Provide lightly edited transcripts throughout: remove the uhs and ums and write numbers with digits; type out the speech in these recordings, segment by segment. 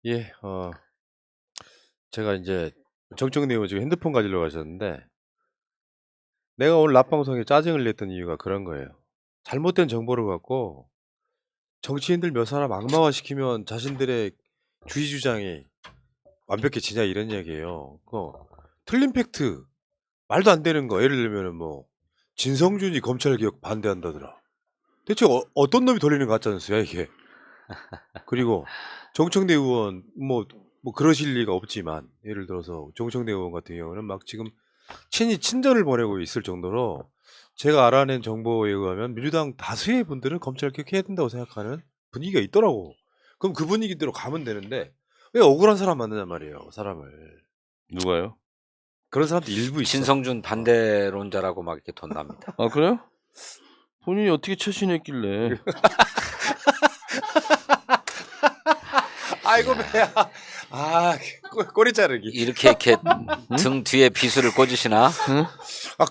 예, 제가 이제 정청래 의원 지금 핸드폰 가지러 가셨는데 내가 오늘 낮방송에 짜증을 냈던 이유가 그런 거예요. 잘못된 정보를 갖고 정치인들 몇 사람 악마화시키면 자신들의 주의 주장이 완벽해지냐 이런 얘기예요. 틀린 팩트, 말도 안 되는 거 예를 들면은 뭐 진성준이 검찰개혁 반대한다더라. 대체 어떤 놈이 돌리는 가짜뉴스야 이게. 그리고 정청래 의원 뭐 그러실 리가 없지만 예를 들어서 정청래 의원 같은 경우는 막 지금 친히 친전을 보내고 있을 정도로 제가 알아낸 정보에 의하면 민주당 다수의 분들은 검찰 개혁해야 된다고 생각하는 분위기가 있더라고. 그럼 그 분위기대로 가면 되는데 왜 억울한 사람 만드냔 말이에요, 사람을. 누가요? 그런 사람도 일부 있어. 진성준 반대론자라고 막 이렇게 돈답니다. 아 그래요? 본인이 어떻게 처신했길래? 아이고 배야. 꼬리 자르기. 이렇게 등 뒤에 비수를 꽂으시나? 응?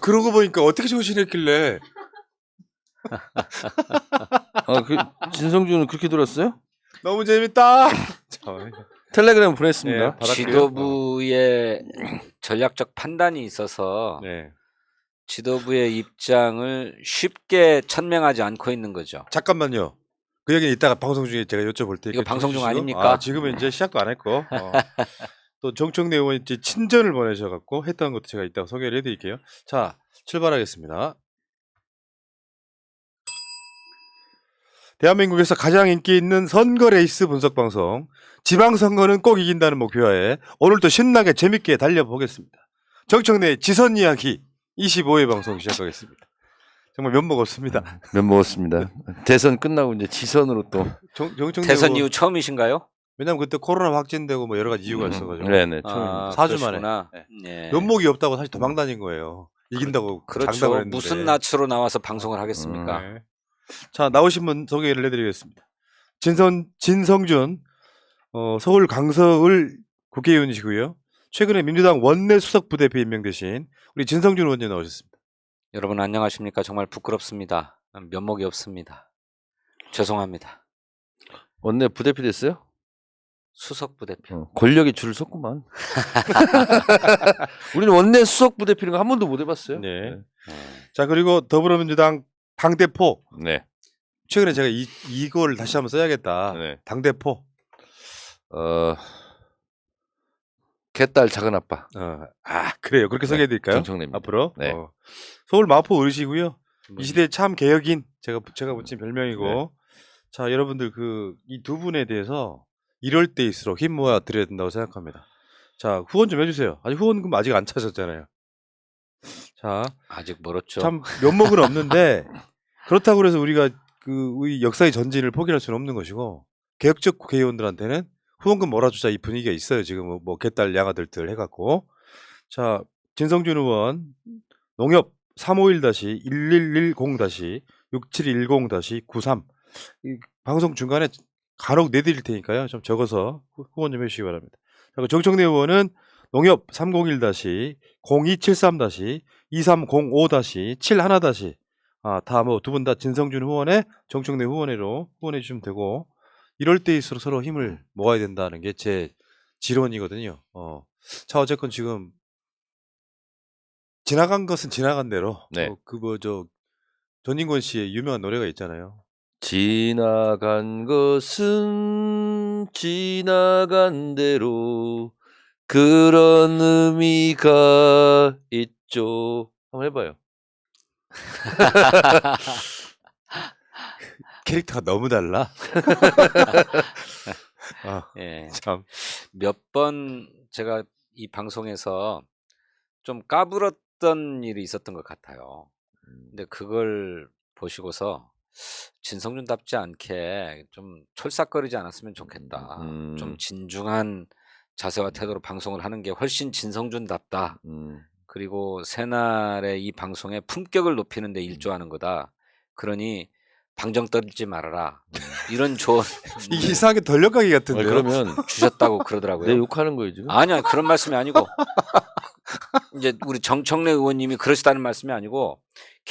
그러고 보니까 어떻게 처신했길래. 진성준은 그렇게 들었어요? 너무 재밌다. 텔레그램 보냈습니다. 네, 받았고요. 지도부의 전략적 판단이 있어서 네. 지도부의 입장을 쉽게 천명하지 않고 있는 거죠. 잠깐만요. 그 얘기는 이따가 방송 중에 제가 여쭤볼 테니까. 이거 방송 중 해주시고. 아닙니까? 지금은 이제 시작도 안 했고. 또 정청래 의원이 이제 친전을 보내셔갖고 했던 것도 제가 이따가 소개를 해드릴게요. 자, 출발하겠습니다. 대한민국에서 가장 인기 있는 선거 레이스 분석 방송. 지방선거는 꼭 이긴다는 목표하에 오늘도 신나게 재밌게 달려보겠습니다. 정청래의 지선 이야기 25회 방송 시작하겠습니다. 정말 면목 없습니다. 면 먹었습니다. 대선 끝나고 이제 지선으로 또. 정청래 대선 의원, 이후 처음이신가요? 왜냐면 그때 코로나 확진되고 뭐 여러 가지 이유가 있어가지고. 네네. 아, 4주 만에. 그러시구나. 네. 네. 면목이 없다고 사실 도망 다닌 거예요. 이긴다고 장담을 그렇죠. 했는데. 무슨 낯으로 나와서 방송을 하겠습니까? 네. 자, 나오신 분 소개를 해드리겠습니다. 진성준 서울 강서을 국회의원이시고요. 최근에 민주당 원내 수석 부대표 임명되신 우리 진성준 의원님 나오셨습니다. 여러분 안녕하십니까? 정말 부끄럽습니다. 면목이 없습니다. 죄송합니다. 원내 부대표 됐어요? 수석 부대표. 권력이 줄을 섰구만. 우리는 원내 수석 부대표는 거 한 번도 못 해봤어요. 네. 자, 그리고 더불어민주당 당대표. 네. 최근에 제가 이걸 다시 한번 써야겠다. 네. 당대표. 개딸 작은 아빠. 그래요. 그렇게 소개해드릴까요? 정청래입니다. 앞으로. 네. 서울 마포 어르시고요. 이 시대 참 개혁인 제가 붙인 별명이고. 네. 자, 여러분들 이 두 분에 대해서 이럴 때일수록 힘 모아 드려야 된다고 생각합니다. 자, 후원 좀 해주세요. 후원금 아직 안 차셨잖아요. 자, 아직 멀었죠. 참 면목은 없는데 그렇다고 해서 우리가 우리 역사의 전진을 포기할 수는 없는 것이고 개혁적 국회의원들한테는 후원금 몰아주자 이 분위기가 있어요. 지금 뭐 개딸 양아들들 해갖고. 자, 진성준 의원 농협 351-1110-6710-93 방송 중간에 간혹 내드릴 테니까요. 좀 적어서 후원 좀 해주시기 바랍니다. 자, 정청래 의원은 농협 301-0273-2305-71- 다 뭐 두 분 다 진성준 후원에 정청래 후원회로 후원해 주시면 되고 이럴 때일수록 서로 힘을 모아야 된다는 게 제 지론이거든요. 자, 어쨌건 지금 지나간 것은 지나간 대로. 네. 전인권 씨의 유명한 노래가 있잖아요. 지나간 것은 지나간 대로 그런 의미가 있죠. 한번 해봐요. 캐릭터가 너무 달라. 예. 참. 몇 번 제가 이 방송에서 좀 까불었던 일이 있었던 것 같아요. 근데 그걸 보시고서 진성준답지 않게 좀 촐싹거리지 않았으면 좋겠다. 좀 진중한 자세와 태도로 방송을 하는 게 훨씬 진성준답다. 그리고 새날의 이 방송의 품격을 높이는 데 일조하는 거다. 그러니 방정 떨지 말아라. 이런 조언 이게 이상하게 덜려가기 같은데요. 그러면 주셨다고 그러더라고요. 내 욕하는 거예요 지금? 아니야, 그런 말씀이 아니고 이제 우리 정청래 의원님이 그러시다는 말씀이 아니고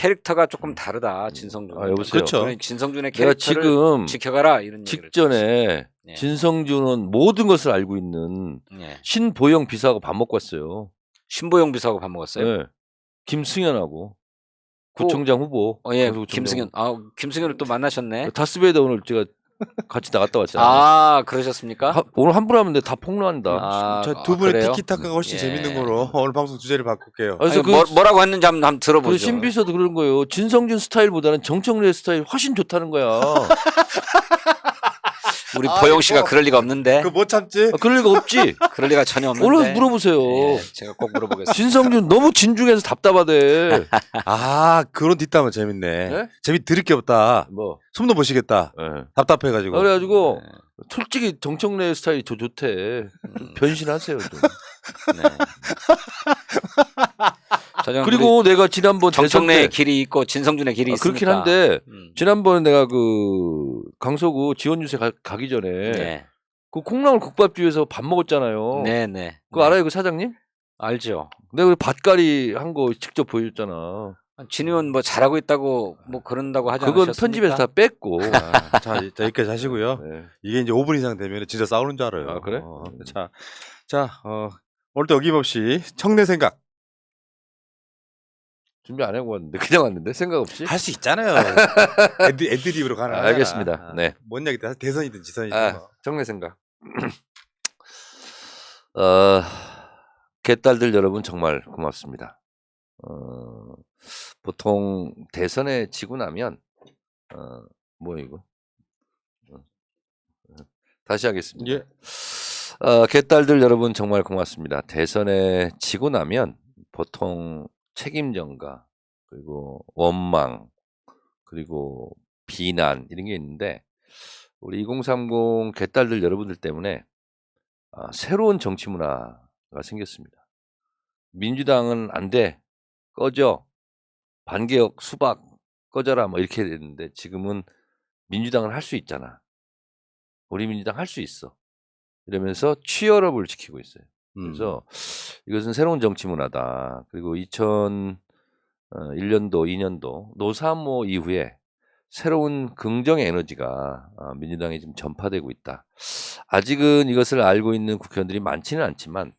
캐릭터가 조금 다르다. 진성준. 아, 여보세요. 그렇죠. 진성준의 내가 캐릭터를 지금 지켜가라 이런 얘기를 직전에 예. 진성준은 모든 것을 알고 있는 예. 신보영 비서하고 밥 먹고 왔어요. 신보영 비서하고 밥 먹었어요. 네. 김승현하고 그- 구청장 후보. 예, 강서구청장 김승현. 아, 김승현을 또 만나셨네. 후보. 다스베이다 오늘 제가 같이 나갔다 왔잖아요. 아, 그러셨습니까? 오늘 함부로 하면 다 폭로한다. 아, 저 두 분의 그래요? 티키타카가 훨씬 예. 재밌는 거로 오늘 방송 주제를 바꿀게요. 그래서 아니, 뭐라고 했는지 한번 들어보죠. 그 신비서도 그런 거예요. 진성준 스타일보다는 정청래 스타일 훨씬 좋다는 거야. 우리 아, 보영 씨가 이거- 그럴 리가 없는데. 그거 못 참지? 그럴 리가 없지. 그럴 리가 전혀 없는데. 오늘 물어보세요. 예, 제가 꼭 물어보겠습니다. 진성준 너무 진중해서 답답하대. 아, 그런 뒷담은 재밌네. 네? 재미 들을 게 없다. 뭐. 숨도 못 쉬겠다. 예. 답답해가지고. 그래가지고 솔직히 정청래 스타일이 더 좋대. 음, 변신하세요 좀. 네. 저는 그리고 내가 지난번 대선 정청래의 때 길이 있고 진성준의 길이 있으니까. 그렇긴 한데 음. 지난번에 내가 그 강서구 지원유세 가기 전에 네. 그 콩나물 국밥집에서 밥 먹었잖아요. 네, 네. 그거 알아요 그 사장님? 알죠. 내가 그 밭갈이 한 거 직접 보여줬잖아. 진 의원 뭐 잘하고 있다고 뭐 그런다고 하지 그건 않으셨습니까? 편집에서 다 뺐고. 아, 자, 여기까지 하시고요. 네. 이게 이제 5분 이상 되면 진짜 싸우는 줄 알아요. 아, 그래? 자, 오늘도 어김없이 청내 생각 준비 안 하고 왔는데 그냥 왔는데 생각 없이. 할 수 있잖아요. 애드립으로 가는 거잖아. 알겠습니다. 네. 뭔 얘기든 대선이든 지선이든. 아, 뭐. 정례 생각. 개딸들 여러분 정말 고맙습니다. 보통 대선에 지고 나면 뭐 이거 다시 하겠습니다. 예. 개딸들 여러분 정말 고맙습니다. 대선에 지고 나면 보통 책임전가 그리고 원망 그리고 비난 이런 게 있는데 우리 2030 개딸들 여러분들 때문에 새로운 정치 문화가 생겼습니다. 민주당은 안 돼. 꺼져. 반개혁 수박 꺼져라 뭐 이렇게 됐는데 지금은 민주당은 할 수 있잖아. 우리 민주당 할 수 있어. 이러면서 취혈업을 지키고 있어요. 그래서 이것은 새로운 정치 문화다. 그리고 2001년도, 2년도 노사모 이후에 새로운 긍정의 에너지가 민주당에 지금 전파되고 있다. 아직은 이것을 알고 있는 국회의원들이 많지는 않지만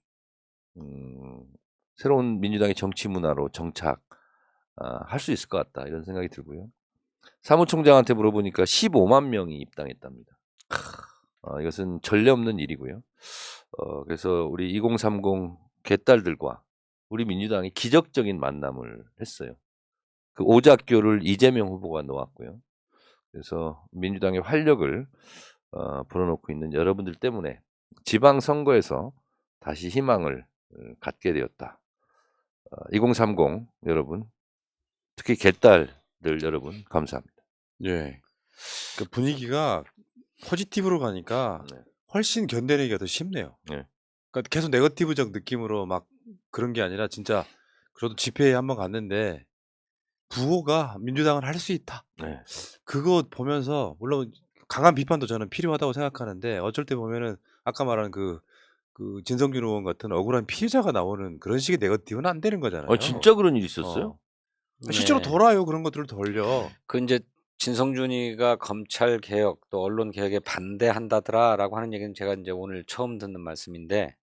새로운 민주당의 정치 문화로 정착 할 수 있을 것 같다. 이런 생각이 들고요. 사무총장한테 물어보니까 15만 명이 입당했답니다. 이것은 전례 없는 일이고요. 그래서 우리 2030 개딸들과 우리 민주당이 기적적인 만남을 했어요. 그 오작교를 이재명 후보가 놓았고요. 그래서 민주당의 활력을 불어넣고 있는 여러분들 때문에 지방선거에서 다시 희망을 갖게 되었다. 2030 여러분, 특히 개딸들 여러분 감사합니다. 예. 그 분위기가 포지티브로 가니까 네. 훨씬 견뎌내기가 더 쉽네요. 네. 그러니까 계속 네거티브적 느낌으로 막 그런 게 아니라 진짜 저도 집회에 한번 갔는데 부호가 민주당은 할 수 있다. 네. 그거 보면서 물론 강한 비판도 저는 필요하다고 생각하는데 어쩔 때 보면은 아까 말한 그 진성준 의원 같은 억울한 피해자가 나오는 그런 식의 네거티브는 안 되는 거잖아요. 진짜 그런 일이 있었어요? 실제로 네. 돌아요. 그런 것들을 돌려. 그 이제 진성준이가 검찰 개혁 또 언론 개혁에 반대한다더라라고 하는 얘기는 제가 이제 오늘 처음 듣는 말씀인데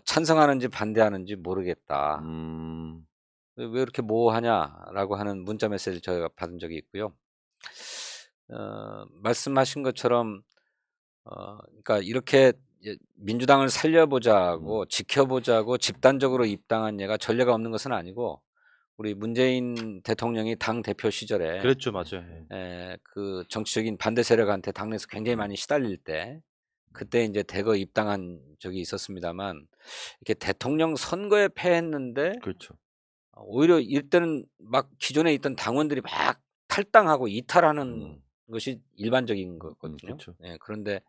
찬성하는지 반대하는지 모르겠다. 왜 이렇게 모호하냐라고 하는 문자 메시지를 저희가 받은 적이 있고요. 말씀하신 것처럼 그러니까 이렇게 민주당을 살려보자고 지켜보자고 집단적으로 입당한 얘가 전례가 없는 것은 아니고 우리 문재인 대통령이 당 대표 시절에 그랬죠, 맞아요. 그 정치적인 반대 세력한테 당내에서 굉장히 많이 시달릴 때 그때 이제 대거 입당한 적이 있었습니다만 이렇게 대통령 선거에 패했는데 그렇죠. 오히려 이때는 막 기존에 있던 당원들이 막 탈당하고 이탈하는 것이 일반적인 거거든요. 그렇죠. 그런데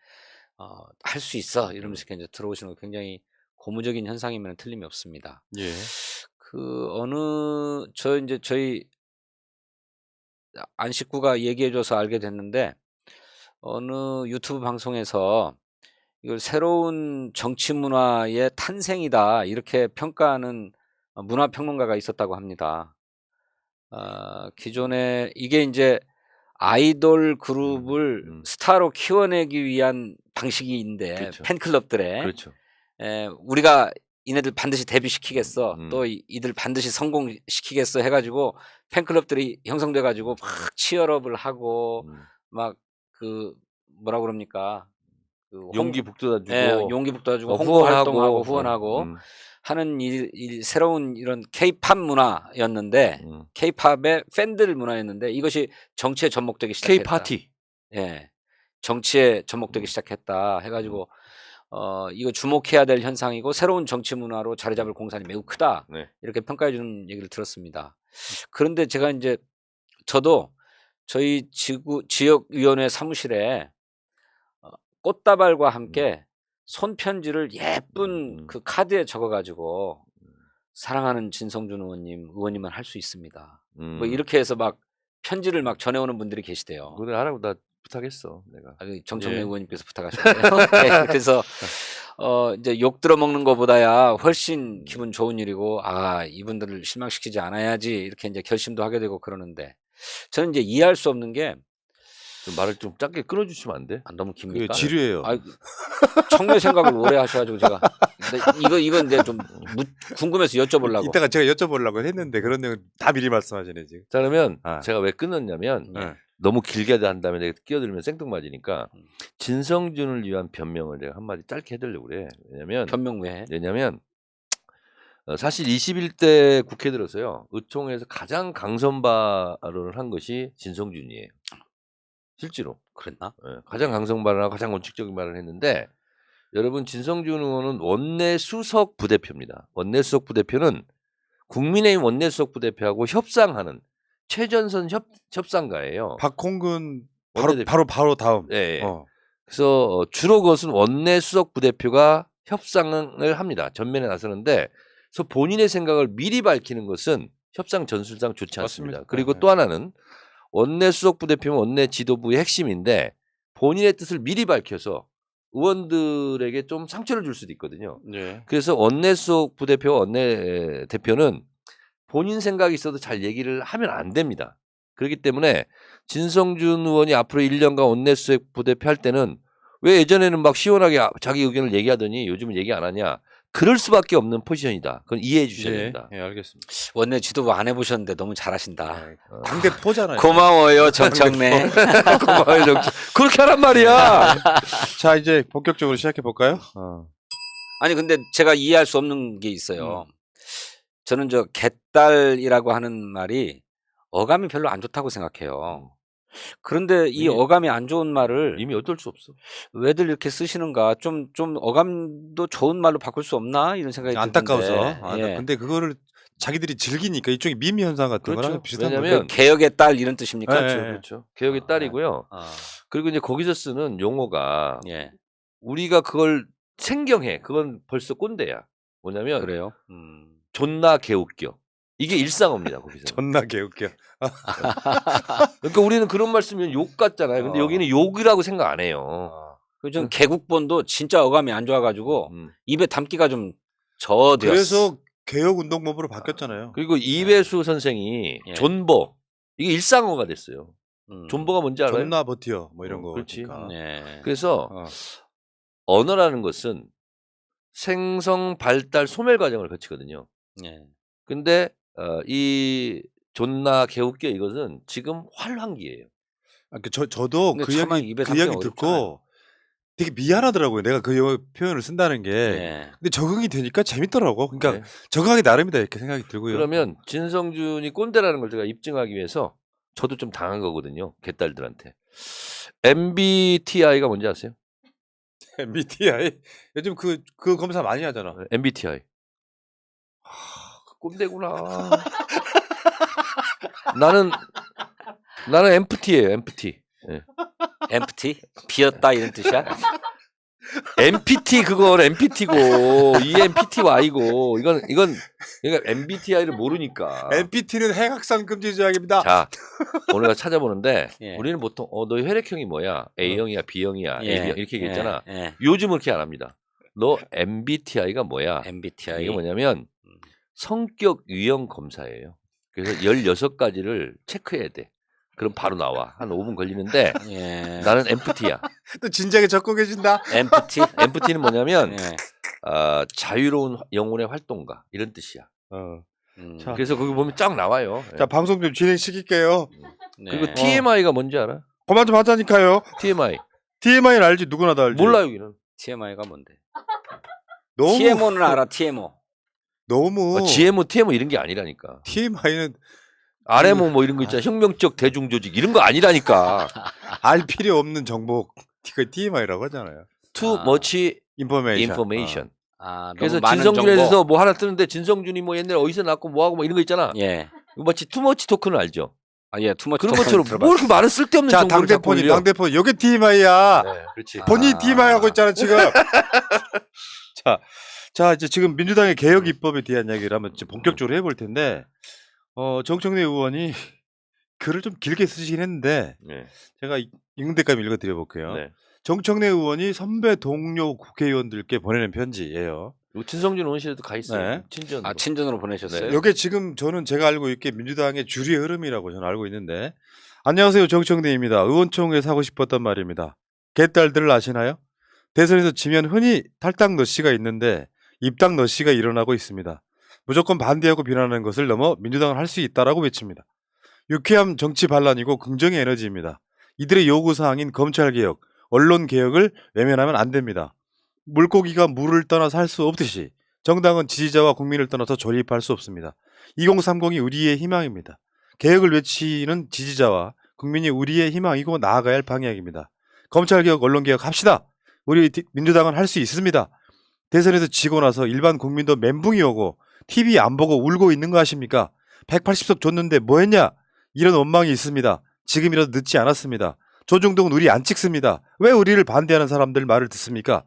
할 수 있어 이러면서 이제 들어오시는 거 굉장히 고무적인 현상이면 틀림이 없습니다. 예. 저희 안 식구가 얘기해줘서 알게 됐는데 어느 유튜브 방송에서 이걸 새로운 정치 문화의 탄생이다 이렇게 평가하는 문화평론가가 있었다고 합니다. 기존에 이게 이제 아이돌 그룹을 스타로 키워내기 위한 방식인데 그렇죠. 팬클럽들의 그렇죠. 우리가 이네들 반드시 데뷔시키겠어. 또 이들 반드시 성공시키겠어 해가지고 팬클럽들이 형성돼 가지고 막 치열업을 하고 막 그 뭐라 그럽니까? 그 용기 북돋아주고 예, 용기 북돋아주고 홍보 후원하고, 활동하고 후원하고 하는 새로운 이런 K-팝 문화였는데 K-팝의 팬들 문화였는데 이것이 정치에 접목되기 시작했다. K-파티. 예. 정치에 접목되기 시작했다 해가지고 이거 주목해야 될 현상이고 새로운 정치 문화로 자리 잡을 공산이 매우 크다. 네. 이렇게 평가해 주는 얘기를 들었습니다. 그런데 제가 이제 저도 저희 지역위원회 사무실에 꽃다발과 함께 손편지를 예쁜 그 카드에 적어가지고 사랑하는 진성준 의원님은 할 수 있습니다. 뭐 이렇게 해서 막 편지를 막 전해오는 분들이 계시대요. 너네 하라고 나 부탁했어 내가. 정청래 예. 의원님께서 부탁하셨대요. 네, 그래서 이제 욕 들어먹는 것보다야 훨씬 기분 좋은 일이고 이분들을 실망시키지 않아야지 이렇게 이제 결심도 하게 되고 그러는데 저는 이제 이해할 수 없는 게 좀 말을 좀 짧게 끊어주시면 안 돼? 너무 그게 깁니까? 지루해요. 청매 생각을 오래 하셔가지고 제가 이건 이제 좀 궁금해서 여쭤보려고. 이따가 제가 여쭤보려고 했는데 그런 내용 다 미리 말씀하시네 지금. 자 그러면 아. 제가 왜 끊었냐면 네. 너무 길게 한 다음에 내가 끼어들면 생뚱맞으니까 진성준을 위한 변명을 내가 한마디 짧게 해드리려고 그래. 왜냐면 변명 왜 해? 왜냐면 사실 21대 국회 들어서요 의총에서 가장 강선 발언을 한 것이 진성준이에요. 실제로 그랬나? 가장 강성 발언하고 가장 원칙적인 발언을 했는데 여러분 진성준 의원은 원내 수석 부대표입니다. 원내 수석 부대표는 국민의힘 원내 수석 부대표하고 협상하는 최전선 협상가예요. 박홍근 원내대표. 바로 다음. 예. 어. 그래서 주로 그것은 원내 수석 부대표가 협상을 합니다. 전면에 나서는데 그래서 본인의 생각을 미리 밝히는 것은 협상 전술상 좋지 않습니다. 맞습니다. 그리고 네. 또 하나는 원내 수석 부대표는 원내 지도부의 핵심인데 본인의 뜻을 미리 밝혀서 의원들에게 좀 상처를 줄 수도 있거든요. 네. 그래서 원내 수석 부대표와 원내 대표는 본인 생각이 있어도 잘 얘기를 하면 안 됩니다. 그렇기 때문에 진성준 의원이 앞으로 1년간 원내 수석 부대표 할 때는 왜 예전에는 막 시원하게 자기 의견을 얘기하더니 요즘은 얘기 안 하냐. 그럴 수밖에 없는 포지션이다. 그건 이해해 주셔야 됩니다. 예, 알겠습니다. 원내 지도부 안 해보셨는데 너무 잘하신다. 당대표잖아요. 고마워요 정청래. 고마워요, 정치. 그렇게 하란 말이야. 자 이제 본격적으로 시작해 볼까요? 아니 근데 제가 이해할 수 없는 게 있어요. 저는 저 개딸이라고 하는 말이 어감이 별로 안 좋다고 생각해요. 그런데 이 어감이 안 좋은 말을 이미 어쩔 수 없어. 왜들 이렇게 쓰시는가? 좀 어감도 좋은 말로 바꿀 수 없나? 이런 생각이 안타까워서. 드는데. 예. 근데 그거를 자기들이 즐기니까 일종의 밈 현상 같은 그렇죠. 거랑 비슷한 왜냐면 거죠. 개혁의 딸 이런 뜻입니까? 예, 예. 그렇죠. 개혁의 딸이고요. 그리고 이제 거기서 쓰는 용어가 예. 우리가 그걸 생경해. 그건 벌써 꼰대야. 뭐냐면 그래요? 존나 개웃겨. 이게 일상어입니다. 거기서. 존나 개웃겨. 그러니까 우리는 그런 말 쓰면 욕 같잖아요. 근데 여기는 욕이라고 생각 안 해요. 전 개국본도 진짜 어감이 안 좋아가지고 입에 담기가 좀 저되었어. 그래서 개혁운동본부로 바뀌었잖아요. 그리고 이회수 선생이 예. 존버 이게 일상어가 됐어요. 존버가 뭔지 알아요? 존나 버티어 뭐 이런 거. 그렇지. 그러니까. 네. 그래서 언어라는 것은 생성, 발달, 소멸 과정을 거치거든요. 네. 근데 이 존나 개웃겨 이것은 지금 활황기예요. 저도 근데 그 차마 이야기 입에 그 담기 이야기 어렵잖아요. 듣고 되게 미안하더라고요. 내가 그 표현을 쓴다는 게. 네. 근데 적응이 되니까 재밌더라고. 그러니까 네. 적응하기 나름이다 이렇게 생각이 들고요. 그러면 진성준이 꼰대라는 걸 제가 입증하기 위해서 저도 좀 당한 거거든요. 개딸들한테. MBTI가 뭔지 아세요? MBTI 요즘 그 검사 많이 하잖아. MBTI. 꼰대구나. 나는 empty예요. empty. 예. empty? 비었다 이런 뜻이야? MPT 그건 MPT고 EMPTY고 이건 MBTI를 모르니까. MPT는 핵확산 금지 조약입니다. 자, 오늘 가 찾아보는데 예. 우리는 보통 너 혈액형이 뭐야? A형이야, B형이야, 예. AB형 이렇게 얘기했잖아. 예. 요즘은 그렇게 안 합니다. 너 MBTI가 뭐야? MBTI. 이게 뭐냐면 성격 유형 검사예요. 그래서 16가지를 체크해야 돼. 그럼 바로 나와. 한 5분 걸리는데 예. 나는 엠프티야. 또 진작에 적고 계신다. 엠프티. 엠프티는 뭐냐면 예. 자유로운 영혼의 활동가 이런 뜻이야. 자. 그래서 거기 보면 쫙 나와요. 예. 자, 방송 좀 진행시킬게요. 네. 그리고 TMI가 뭔지 알아? 그만 좀 하자니까요. TMI. TMI는 알지, 누구나 다 알지. 몰라 여기는. TMI가 뭔데? 너무 TMO는 알아. TMO. 너무 GMO, TMO 이런 게 아니라니까. TMI는 RMO 뭐 이런 거 있잖아. 혁명적 대중조직 이런 거 아니라니까. 알 필요 없는 정보 그 TMI라고 하잖아요. Too 아. much 인포메이션. information. 아, 그래서 너무 많은 진성준에서 정보. 뭐 하나 뜨는데 진성준이 뭐 옛날에 어디서 났고 뭐하고 뭐 이런 거 있잖아. 예. 마치 투머치 토큰을 알죠. 아, 예. 투머치 그런 것처럼 뭐 이렇게 많은 쓸데없는 자, 정보를 자꾸 당대폰이 올려. 당대폰. 여기 TMI야. 네, 그렇지. 본인이 아. TMI 하고 있잖아, 지금. 자, 이제 지금 민주당의 개혁 입법에 대한 이야기를 한번 이제 본격적으로 해볼 텐데, 정청래 의원이 글을 좀 길게 쓰시긴 했는데, 네. 제가 읽는 데까지 읽어드려 볼게요. 네. 정청래 의원이 선배 동료 국회의원들께 보내는 편지예요. 그리고 친성준 의원실에도 가 있어요. 네. 친전. 아, 친전으로 보내셨어요? 네. 이게 지금 저는 제가 알고 있게 민주당의 주류의 흐름이라고 저는 알고 있는데, 안녕하세요, 정청래입니다. 의원총회에서 하고 싶었던 말입니다. 개딸들을 아시나요? 대선에서 지면 흔히 탈당 러시가 있는데 입당 러시가 일어나고 있습니다. 무조건 반대하고 비난하는 것을 넘어 민주당은 할 수 있다라고 외칩니다. 유쾌함 정치 반란이고 긍정의 에너지입니다. 이들의 요구사항인 검찰개혁, 언론개혁을 외면하면 안 됩니다. 물고기가 물을 떠나 살 수 없듯이 정당은 지지자와 국민을 떠나서 존립할 수 없습니다. 2030이 우리의 희망입니다. 개혁을 외치는 지지자와 국민이 우리의 희망이고 나아가야 할 방향입니다. 검찰개혁, 언론개혁 합시다. 우리 민주당은 할 수 있습니다. 대선에서 지고 나서 일반 국민도 멘붕이 오고 TV 안 보고 울고 있는 거 아십니까? 180석 줬는데 뭐 했냐? 이런 원망이 있습니다. 지금이라도 늦지 않았습니다. 조중동은 우리 안 찍습니다. 왜 우리를 반대하는 사람들 말을 듣습니까?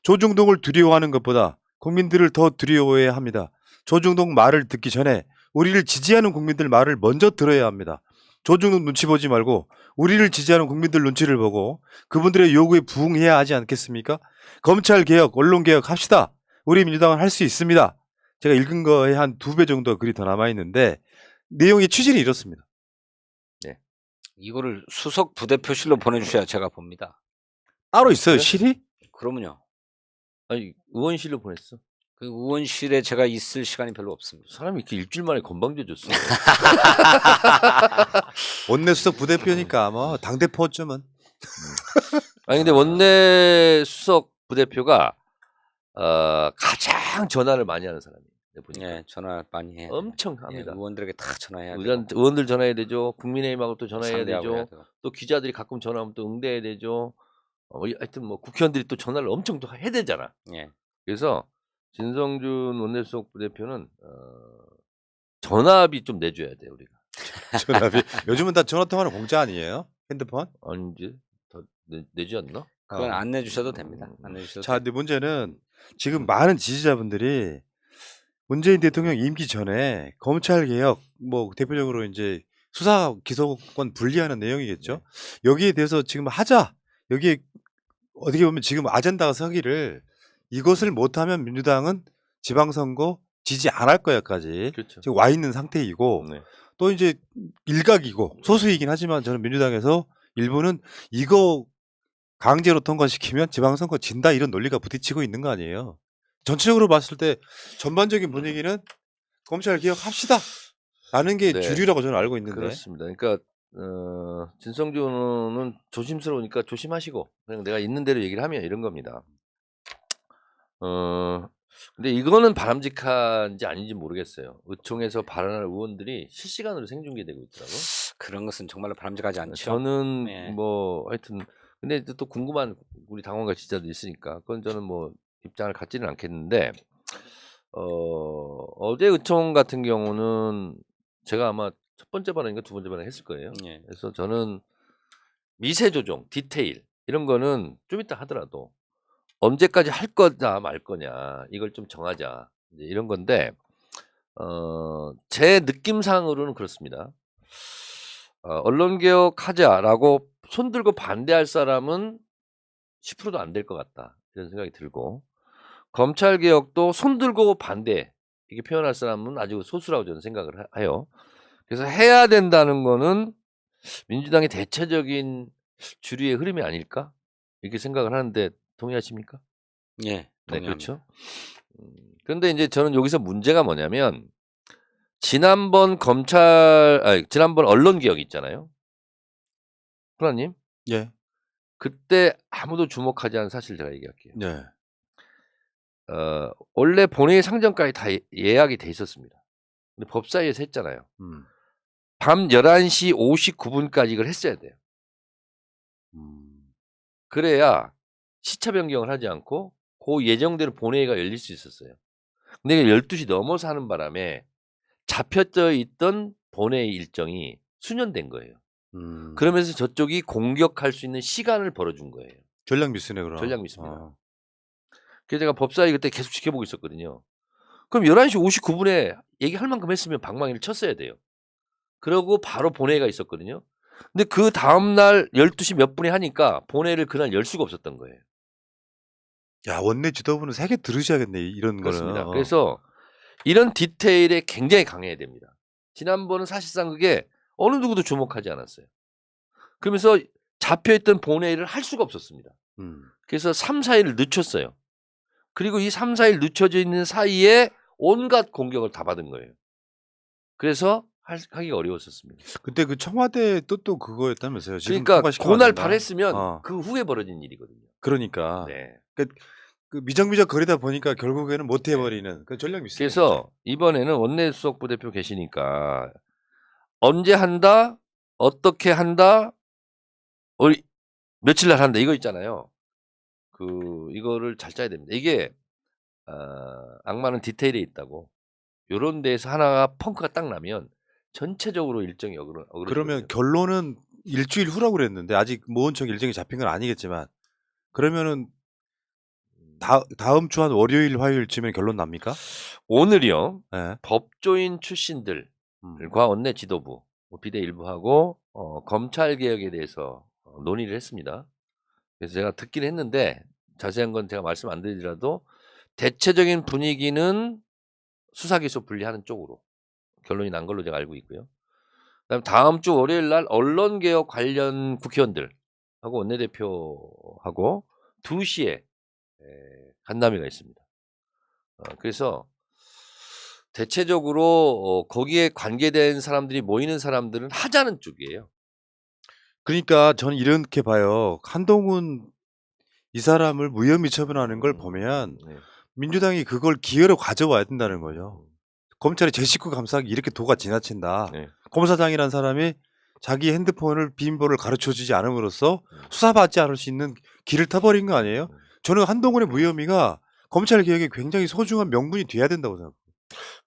조중동을 두려워하는 것보다 국민들을 더 두려워해야 합니다. 조중동 말을 듣기 전에 우리를 지지하는 국민들 말을 먼저 들어야 합니다. 조중동 눈치 보지 말고 우리를 지지하는 국민들 눈치를 보고 그분들의 요구에 부응해야 하지 않겠습니까? 검찰개혁, 언론개혁 합시다. 우리 민주당은 할 수 있습니다. 제가 읽은 거에 한 2배 정도 글이 더 남아있는데 내용의 취지는 이렇습니다. 이거를 수석 부대표실로 보내주셔야 제가 봅니다. 따로 있어요, 실이? 그러면요. 아니 의원실로 보냈어. 그 의원실에 제가 있을 시간이 별로 없습니다. 사람이 이렇게 일주일 만에 건방져 줬어. 원내 수석 부대표니까 아마 당대표쯤은. 아니 근데 원내 수석 부대표가 가장 전화를 많이 하는 사람이에요. 내가 보니까. 예, 전화 많이 해요. 엄청 예, 합니다. 의원들에게 다 전화해야 돼요. 의원들 전화해야 되죠. 국민의힘하고 또 전화해야 상대하고 해야 되죠. 되고. 또 기자들이 가끔 전화하면 또 응대해야 되죠. 하여튼 뭐 국회의원들이 또 전화를 엄청 또 해야 되잖아. 예. 그래서 진성준 원내수석 부대표는 전화비 좀 내줘야 돼 우리가. 전화비. 요즘은 다 전화통화는 공짜 아니에요? 핸드폰? 아닌지 더 내지 않나? 그건 안 내주셔도 됩니다. 안 내주셔도 자, 근데 문제는 지금 음. 많은 지지자분들이 문재인 대통령 임기 전에 검찰개혁, 뭐 대표적으로 이제 수사 기소권 분리하는 내용이겠죠. 여기에 대해서 지금 하자. 여기에 어떻게 보면 지금 아젠다가 서기를 이것을 못하면 민주당은 지방선거 지지 안 할 거야까지 그렇죠. 지금 와 있는 상태이고 네. 또 이제 일각이고 소수이긴 하지만 저는 민주당에서 일부는 이거 강제로 통과시키면 지방선거 진다 이런 논리가 부딪히고 있는 거 아니에요. 전체적으로 봤을 때 전반적인 분위기는 검찰 개혁합시다 라는 게 네. 주류라고 저는 알고 있는데. 그렇습니다. 그러니까 진성준은 조심스러우니까 조심하시고 그냥 내가 있는 대로 얘기를 하면 이런 겁니다. 근데 이거는 바람직한지 아닌지 모르겠어요. 의총에서 발언할 의원들이 실시간으로 생중계되고 있더라고. 그런 것은 정말로 바람직하지 않죠. 저는 네. 뭐 하여튼 근데 또 궁금한 우리 당원과 지지자도 있으니까 그건 저는 뭐 입장을 갖지는 않겠는데 어제 의총 같은 경우는 제가 아마 첫 번째 발언인가 두 번째 발언 했을 거예요. 예. 그래서 저는 미세 조정, 디테일 이런 거는 좀 이따 하더라도 언제까지 할 거냐 말 거냐 이걸 좀 정하자 이제 이런 건데 제 느낌상으로는 그렇습니다. 언론개혁하자라고 손들고 반대할 사람은 10%도 안 될 것 같다 이런 생각이 들고 검찰개혁도 손들고 반대 이렇게 표현할 사람은 아주 소수라고 저는 생각을 해요. 그래서 해야 된다는 거는 민주당의 대체적인 주류의 흐름이 아닐까? 이렇게 생각을 하는데 동의하십니까? 예, 네, 동의합니다. 그렇죠. 그런데 이제 저는 여기서 문제가 뭐냐면 지난번 지난번 언론 개혁 있잖아요. 프라님, 예. 그때 아무도 주목하지 않은 사실 제가 얘기할게요. 네. 원래 본회의 상정까지 다 예약이 돼 있었습니다. 근데 법사위에서 했잖아요. 음. 밤 11시 59분까지 이걸 했어야 돼요. 음. 그래야 시차 변경을 하지 않고 그 예정대로 본회의가 열릴 수 있었어요. 근데 12시 넘어서 하는 바람에 잡혀져 있던 본회의 일정이 수년된 거예요. 음. 그러면서 저쪽이 공격할 수 있는 시간을 벌어준 거예요. 전략 미스네 그럼. 전략 미스입니다. 어. 그래서 제가 법사위 그때 계속 지켜보고 있었거든요. 그럼 11시 59분에 얘기할 만큼 했으면 방망이를 쳤어야 돼요. 그러고 바로 본회의가 있었거든요. 근데 그 다음날 12시 몇 분에 하니까 본회의를 그날 열 수가 없었던 거예요. 야, 원내 지도부는 세게 들으셔야겠네 이런 그렇습니다. 거는. 그래서 이런 디테일에 굉장히 강해야 됩니다. 지난번은 사실상 그게 어느 누구도 주목하지 않았어요. 그러면서 잡혀있던 본회의를 할 수가 없었습니다. 그래서 3, 4일을 늦췄어요. 그리고 이 3, 4일 늦춰져 있는 사이에 온갖 공격을 다 받은 거예요. 그래서 하기가 어려웠었습니다. 그때 그 청와대 뜻도 그거였다면서요. 지금 그러니까 통과시키면 안 그날 된다. 발했으면 그 후에 벌어진 일이거든요. 그러니까 네. 그 미적미적 거리다 보니까 결국에는 못 해버리는 그 전략 미스. 그래서 이번에는 원내수석 부대표 계시니까 언제 한다, 어떻게 한다, 우리 며칠 날 한다 이거 있잖아요. 이거를 잘 짜야 됩니다. 이게 악마는 디테일에 있다고. 요런 데에서 하나가 펑크가 딱 나면 전체적으로 일정이 어그러지거든요. 그러면 결론은 일주일 후라고 그랬는데 아직 모은척 일정이 잡힌 건 아니겠지만 그러면은 다음 주 한 월요일 화요일쯤에 결론 납니까? 오늘이요. 네. 법조인 출신들과 원내 지도부, 비대 일부하고 검찰 개혁에 대해서 논의를 했습니다. 그래서 제가 듣긴 했는데 자세한 건 제가 말씀 안 드리더라도 대체적인 분위기는 수사기소 분리하는 쪽으로 결론이 난 걸로 제가 알고 있고요. 그다음 다음 주 월요일 날 언론개혁 관련 국회의원들하고 원내대표하고 2시에 간담회가 있습니다. 그래서 대체적으로 거기에 관계된 사람들이 모이는 사람들은 하자는 쪽이에요. 그러니까 저는 이렇게 봐요. 한동훈 이 사람을 무혐의 처분하는 걸 보면 네. 민주당이 그걸 기회로 가져와야 된다는 거죠. 검찰이 제 식구 감싸기 이렇게 도가 지나친다. 네. 검사장이라는 사람이 자기 핸드폰을 비밀번호를 가르쳐주지 않음으로써 수사받지 않을 수 있는 길을 터버린 거 아니에요? 저는 한동훈의 무혐의가 검찰 개혁에 굉장히 소중한 명분이 돼야 된다고 생각해요.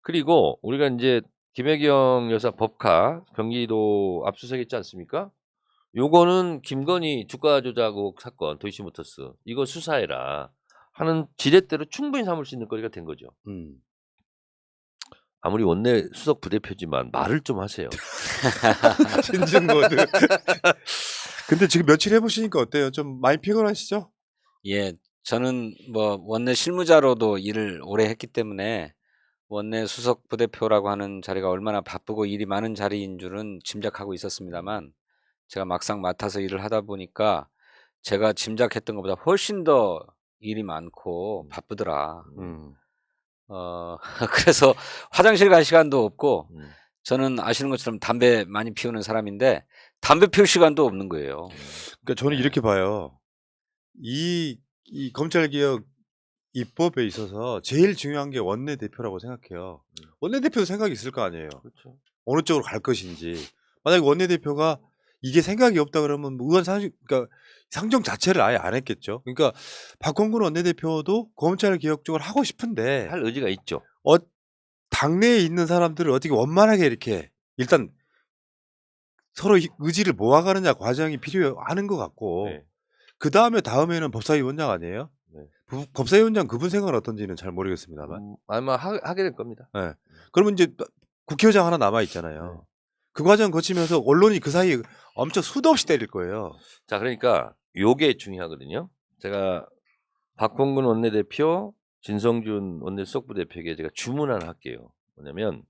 그리고 우리가 이제 김혜경 여사 법카 경기도 압수수색했지 않습니까? 요거는 김건희 주가 조작 의혹 사건 도이치모터스 이거 수사해라 하는 지렛대로 충분히 삼을 수 있는 거리가 된 거죠. 아무리 원내 수석 부대표지만 말을 좀 하세요. 신진 모드. 근데 지금 며칠 해보시니까 어때요? 좀 많이 피곤하시죠? 예, 저는 뭐 원내 실무자로도 일을 오래 했기 때문에 원내 수석 부대표라고 하는 자리가 얼마나 바쁘고 일이 많은 자리인 줄은 짐작하고 있었습니다만 제가 막상 맡아서 일을 하다 보니까 제가 짐작했던 것보다 훨씬 더 일이 많고 바쁘더라. 그래서 화장실 갈 시간도 없고 저는 아시는 것처럼 담배 많이 피우는 사람인데 담배 피울 시간도 없는 거예요. 그러니까 저는 네. 이렇게 봐요. 이 검찰개혁 입법에 있어서 제일 중요한 게 원내대표라고 생각해요. 원내대표도 생각이 있을 거 아니에요. 그렇죠. 어느 쪽으로 갈 것인지. 만약에 원내대표가 이게 생각이 없다 그러면 그러니까 상정 자체를 아예 안 했겠죠. 그러니까 박홍근 원내대표도 검찰개혁 쪽을 하고 싶은데 할 의지가 있죠. 당내에 있는 사람들을 어떻게 원만하게 이렇게 일단 서로 의지를 모아가느냐 과정이 필요하는 것 같고 네. 그 다음에는 법사위원장 아니에요? 네. 법사위원장 그분 생각은 어떤지는 잘 모르겠습니다만. 아마 하게 될 겁니다. 네. 그러면 이제 국회의장 하나 남아 있잖아요. 네. 그 과정 거치면서 언론이 그 사이에 엄청 수도 없이 때릴 거예요. 자, 그러니까 요게 중요하거든요. 제가 박홍근 원내대표, 진성준 원내수석부대표에게 제가 주문 하나 할게요. 뭐냐면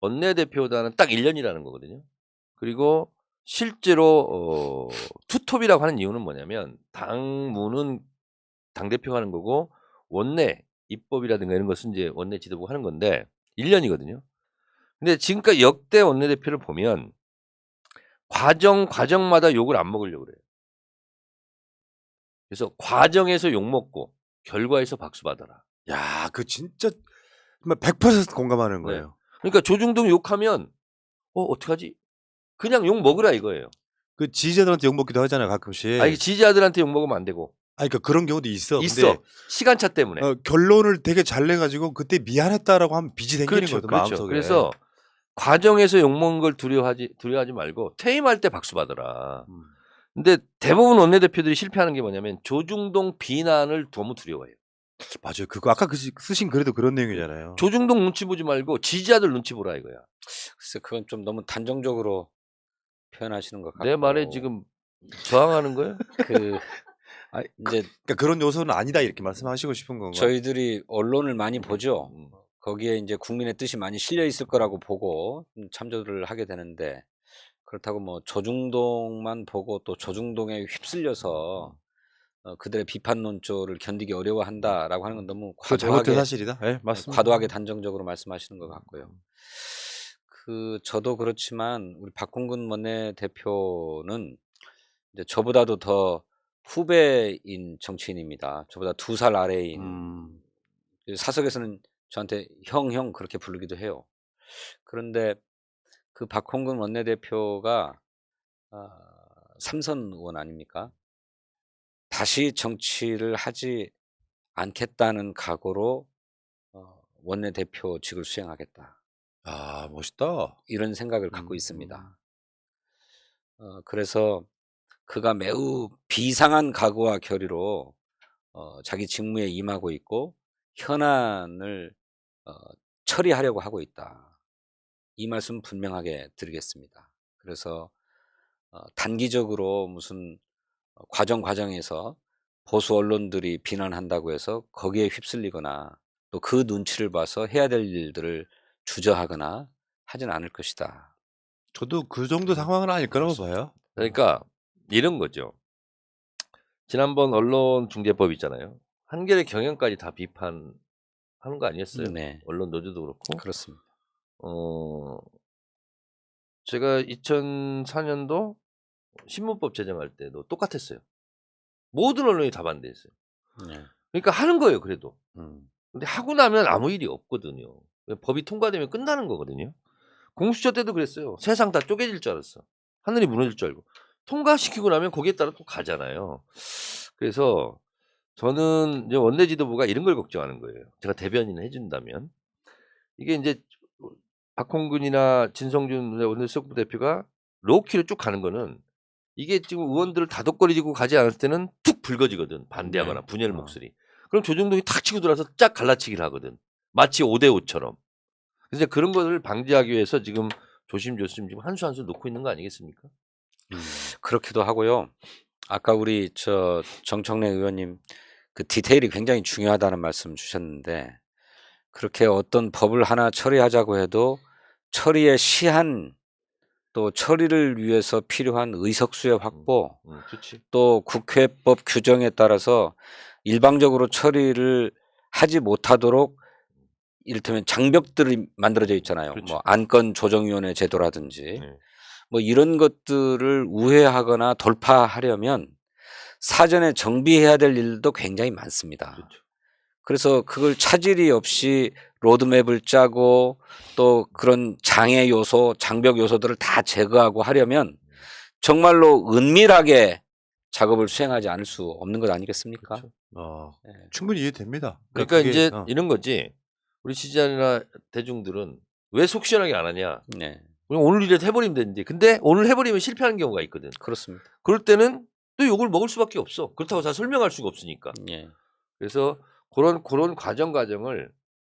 원내대표단은 딱 1년이라는 거거든요. 그리고 실제로 투톱이라고 하는 이유는 뭐냐면 당무는 당대표가 하는 거고 원내 입법이라든가 이런 것은 이제 원내 지도부가 하는 건데 1년이거든요. 근데 지금까지 역대 원내대표를 보면 과정마다 욕을 안 먹으려고 그래요. 그래서 과정에서 욕 먹고 결과에서 박수 받아라. 야, 그 진짜 정말 100% 공감하는 네. 거예요. 그러니까 조중동 욕하면 어떡하지? 그냥 욕 먹으라 이거예요. 그 지지자들한테 욕 먹기도 하잖아요, 가끔씩. 아니 지지자들한테 욕 먹으면 안 되고. 아니, 그러니까 그런 경우도 있어. 있어. 시간차 때문에. 결론을 되게 잘 내가지고 그때 미안했다라고 하면 빚이 생기는 그렇죠. 거거든, 그렇죠. 마음속에. 그래서 과정에서 욕 먹는 걸 두려워하지 말고 퇴임할 때 박수 받아라. 근데 대부분 원내대표들이 실패하는 게 뭐냐면 조중동 비난을 너무 두려워해요. 맞아요. 그거 아까 쓰신 글에도 그런 내용이잖아요. 조중동 눈치 보지 말고 지지자들 눈치 보라 이거야. 글쎄 그건 좀 너무 단정적으로 표현하시는 것 같고. 내 말에 지금 저항하는 거예요? 그 아니, 이제 그러니까 그런 요소는 아니다 이렇게 말씀하시고 싶은 건가요? 저희들이 언론을 많이 보죠. 거기에 이제 국민의 뜻이 많이 실려 있을 거라고 보고 참조를 하게 되는데 그렇다고 뭐 조중동만 보고 또 조중동에 휩쓸려서 그들의 비판 논조를 견디기 어려워한다라고 하는 건 너무 그거 잘못된 과도하게 사실이다. 네, 맞습니다. 과도하게 단정적으로 말씀하시는 것 같고요. 저도 그렇지만 우리 박홍근 원내대표는 이제 저보다도 더 후배인 정치인입니다. 저보다 2살 아래인 사석에서는 저한테 형 그렇게 부르기도 해요. 그런데 그 박홍근 원내대표가 삼선 의원 아닙니까? 다시 정치를 하지 않겠다는 각오로 원내대표직을 수행하겠다. 아, 멋있다. 이런 생각을 갖고 있습니다. 그래서 그가 매우 비상한 각오와 결의로 자기 직무에 임하고 있고 현안을 처리하려고 하고 있다. 이 말씀 분명하게 드리겠습니다. 그래서 단기적으로 무슨 과정에서 보수 언론들이 비난한다고 해서 거기에 휩쓸리거나 또 그 눈치를 봐서 해야 될 일들을 주저하거나 하진 않을 것이다. 저도 그 정도 상황은 아닐 거라고 봐요. 그러니까 이런 거죠. 지난번 언론중재법 있잖아요. 한겨레 경영까지 다 비판하는 거 아니었어요? 네. 언론 노조도 그렇고. 그렇습니다. 제가 2004년도 신문법 제정할 때도 똑같았어요. 모든 언론이 다 반대했어요. 네. 그러니까 하는 거예요, 그래도. 근데 하고 나면 아무 일이 없거든요. 법이 통과되면 끝나는 거거든요. 공수처 때도 그랬어요. 세상 다 쪼개질 줄 알았어. 하늘이 무너질 줄 알고. 통과시키고 나면 거기에 따라 또 가잖아요. 그래서 저는 이제 원내 지도부가 이런 걸 걱정하는 거예요. 제가 대변인을 해준다면. 이게 이제 박홍근이나 진성준 원내수석부 대표가 로키로 쭉 가는 거는 이게 지금 의원들을 다독거리고 가지 않을 때는 툭 불거지거든. 반대하거나 분열 목소리. 그럼 조중동이 탁 치고 들어와서 쫙 갈라치기를 하거든. 마치 5대5처럼. 그래서 그런 것을 방지하기 위해서 지금 조심조심 지금 한 수 한 수 놓고 있는 거 아니겠습니까? 그렇기도 하고요. 아까 우리 정청래 의원님 그 디테일이 굉장히 중요하다는 말씀 주셨는데 그렇게 어떤 법을 하나 처리하자고 해도 처리의 시한 또 처리를 위해서 필요한 의석수의 확보 그렇지. 또 국회법 규정에 따라서 일방적으로 처리를 하지 못하도록 이를테면 장벽들이 만들어져 있잖아요. 그렇죠. 뭐 안건 조정위원회 제도라든지 네. 뭐 이런 것들을 우회하거나 돌파하려면 사전에 정비해야 될 일도 굉장히 많습니다. 그렇죠. 그래서 그걸 차질이 없이 로드맵을 짜고 또 그런 장애 요소, 장벽 요소들을 다 제거하고 하려면 정말로 은밀하게 작업을 수행하지 않을 수 없는 것 아니겠습니까? 그렇죠. 네. 충분히 이해됩니다. 그러니까 그게, 이제 이런 거지. 우리 지지자나 대중들은 왜 속 시원하게 안 하냐? 네, 그냥 오늘 일이라도 해버리면 되는데. 근데 오늘 해버리면 실패하는 경우가 있거든. 그렇습니다. 그럴 때는 또 욕을 먹을 수밖에 없어. 그렇다고 다 설명할 수가 없으니까. 예. 그래서 그런 과정을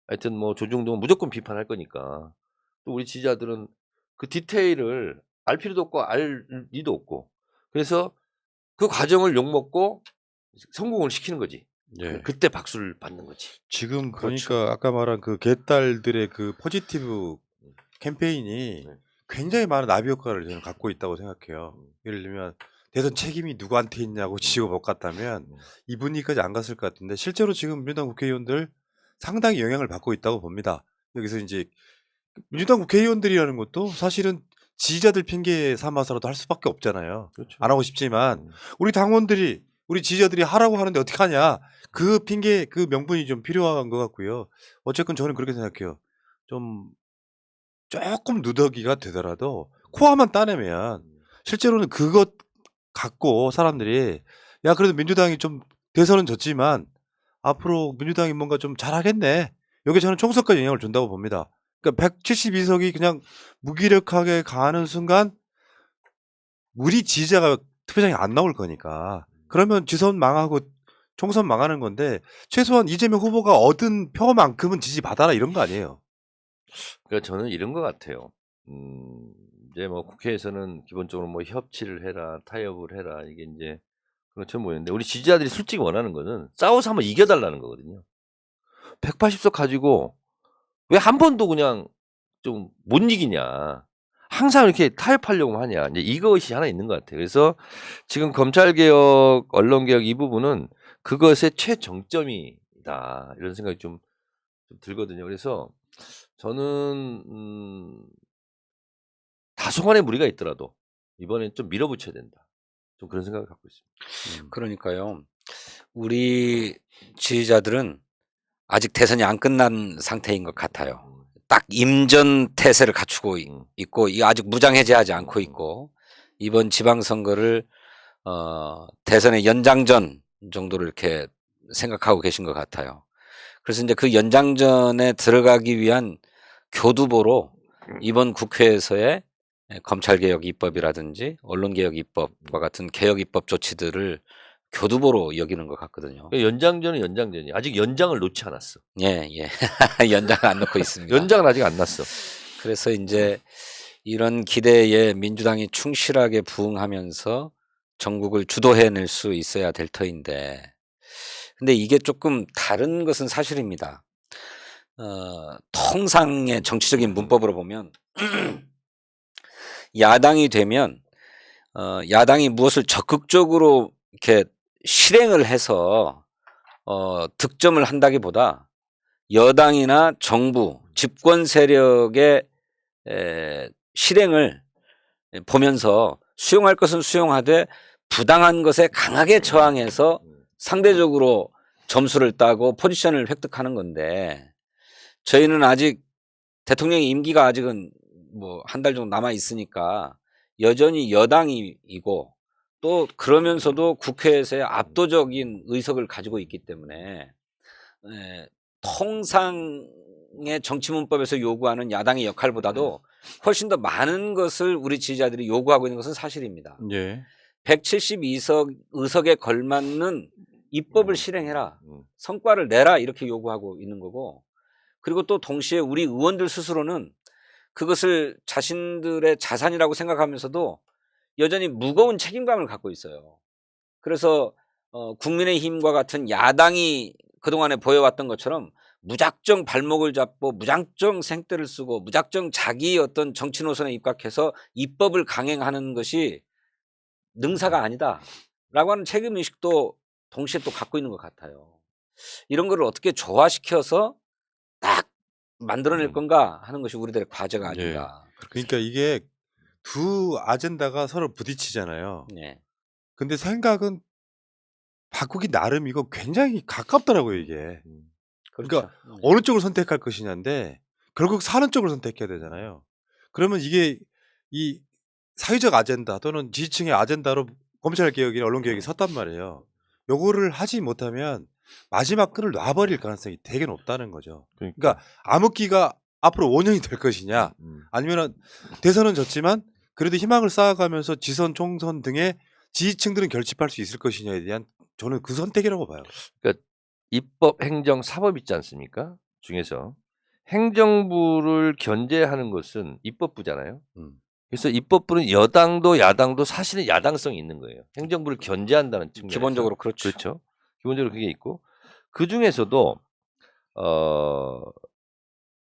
하여튼 뭐 조중동은 무조건 비판할 거니까 또 우리 지지자들은 그 디테일을 알 필요도 없고 알 리도 없고 그래서 그 과정을 욕먹고 성공을 시키는 거지. 예. 그때 박수를 받는 거지. 지금 그렇죠. 보니까 아까 말한 그 개딸들의 그 포지티브 캠페인이 네. 굉장히 많은 나비 효과를 저는 갖고 있다고 생각해요. 음. 예를 들면 대선 책임이 누구한테 있냐고 지지고 못 갔다면 이 분위기까지 안 갔을 것 같은데 실제로 지금 민주당 국회의원들 상당히 영향을 받고 있다고 봅니다. 여기서 이제 민주당 국회의원들이라는 것도 사실은 지지자들 핑계 삼아서라도 할 수밖에 없잖아요. 그렇죠. 안 하고 싶지만 음. 우리 당원들이 우리 지지자들이 하라고 하는데 어떡하냐. 그 핑계 그 명분이 좀 필요한 것 같고요. 어쨌건 저는 그렇게 생각해요. 좀 조금 누더기가 되더라도 코아만 따내면 실제로는 그것 갖고 사람들이 야 그래도 민주당이 좀 대선은 졌지만 앞으로 민주당이 뭔가 좀 잘하겠네. 여기 저는 총선까지 영향을 준다고 봅니다. 그러니까 172석이 그냥 무기력하게 가는 순간 우리 지지자가 투표장에 안 나올 거니까 그러면 지선 망하고 총선 망하는 건데 최소한 이재명 후보가 얻은 표만큼은 지지받아라 이런 거 아니에요. 그러니까 저는 이런 것 같아요. 이제 뭐 국회에서는 기본적으로 뭐 협치를 해라, 타협을 해라 이게 인제 그것처럼 보이는데 우리 지지자들이 솔직히 원하는 거는 싸워서 한번 이겨 달라는 거거든요. 180석 가지고 왜 한 번도 그냥 좀 못 이기냐. 항상 이렇게 타협하려고 하냐. 이제 이것이 하나 있는 것 같아요. 그래서 지금 검찰개혁, 언론개혁 이 부분은 그것의 최정점이다. 이런 생각이 좀 들거든요. 그래서 저는 다소간의 무리가 있더라도 이번엔 좀 밀어붙여야 된다. 좀 그런 생각을 갖고 있습니다. 그러니까요. 우리 지지자들은 아직 대선이 안 끝난 상태인 것 같아요. 딱 임전 태세를 갖추고 있고 이 아직 무장해제하지 않고 있고 이번 지방선거를 대선의 연장전 정도로 이렇게 생각하고 계신 것 같아요. 그래서 이제 그 연장전에 들어가기 위한 교두보로 이번 국회에서의 검찰개혁 입법이라든지 언론개혁 입법과 같은 개혁 입법 조치들을 교두보로 여기는 것 같거든요. 그러니까 연장전은 연장전이야. 아직 연장을 놓지 않았어. 예, 예. 연장을 안 놓고 있습니다. 연장은 아직 안 났어. 그래서 이제 이런 기대에 민주당이 충실하게 부응하면서 전국을 주도해낼 수 있어야 될 터인데, 근데 이게 조금 다른 것은 사실입니다. 통상의 정치적인 문법으로 보면 야당이 되면 야당이 무엇을 적극적으로 이렇게 실행을 해서 득점을 한다기보다 여당이나 정부, 집권 세력의 실행을 보면서 수용할 것은 수용하되 부당한 것에 강하게 저항해서 상대적으로 점수를 따고 포지션을 획득하는 건데 저희는 아직 대통령의 임기가 아직은 뭐 한 달 정도 남아 있으니까 여전히 여당이고 또 그러면서도 국회에서의 압도적인 의석을 가지고 있기 때문에 통상의 정치 문법에서 요구하는 야당의 역할보다도 훨씬 더 많은 것을 우리 지지자들이 요구하고 있는 것은 사실입니다. 예. 172석 의석에 걸맞는 입법을 실행해라. 성과를 내라 이렇게 요구하고 있는 거고 그리고 또 동시에 우리 의원들 스스로는 그것을 자신들의 자산이라고 생각하면서도 여전히 무거운 책임감을 갖고 있어요. 그래서 국민의힘과 같은 야당이 그동안에 보여왔던 것처럼 무작정 발목을 잡고 무작정 생떼를 쓰고 무작정 자기 어떤 정치 노선에 입각해서 입법을 강행하는 것이 능사가 아니다라고 하는 책임의식도 동시에 또 갖고 있는 것 같아요. 이런 거를 어떻게 조화시켜서 딱 만들어낼 건가 하는 것이 우리들의 과제가 아닌가. 그러니까 이게 두 아젠다가 서로 부딪히잖아요. 네. 근데 생각은 바꾸기 나름이고 굉장히 가깝더라고요, 이게. 그렇죠. 그러니까 어느 쪽을 선택할 것이냐인데 결국 사는 쪽을 선택해야 되잖아요. 그러면 이게 이 사회적 아젠다 또는 지지층의 아젠다로 검찰개혁이나 언론개혁이 섰단 말이에요. 요거를 하지 못하면 마지막 끈을 놔버릴 가능성이 되게 높다는 거죠. 그러니까 암흑기가 앞으로 5년이 될 것이냐 아니면 대선은 졌지만 그래도 희망을 쌓아가면서 지선, 총선 등의 지지층들은 결집할 수 있을 것이냐에 대한 저는 그 선택이라고 봐요. 그러니까 입법, 행정, 사법 있지 않습니까? 중에서 행정부를 견제하는 것은 입법부잖아요. 그래서 입법부는 여당도 야당도 사실은 야당성이 있는 거예요. 행정부를 견제한다는 측면에서. 기본적으로 그렇죠. 그렇죠. 기본적으로 그게 있고 그 중에서도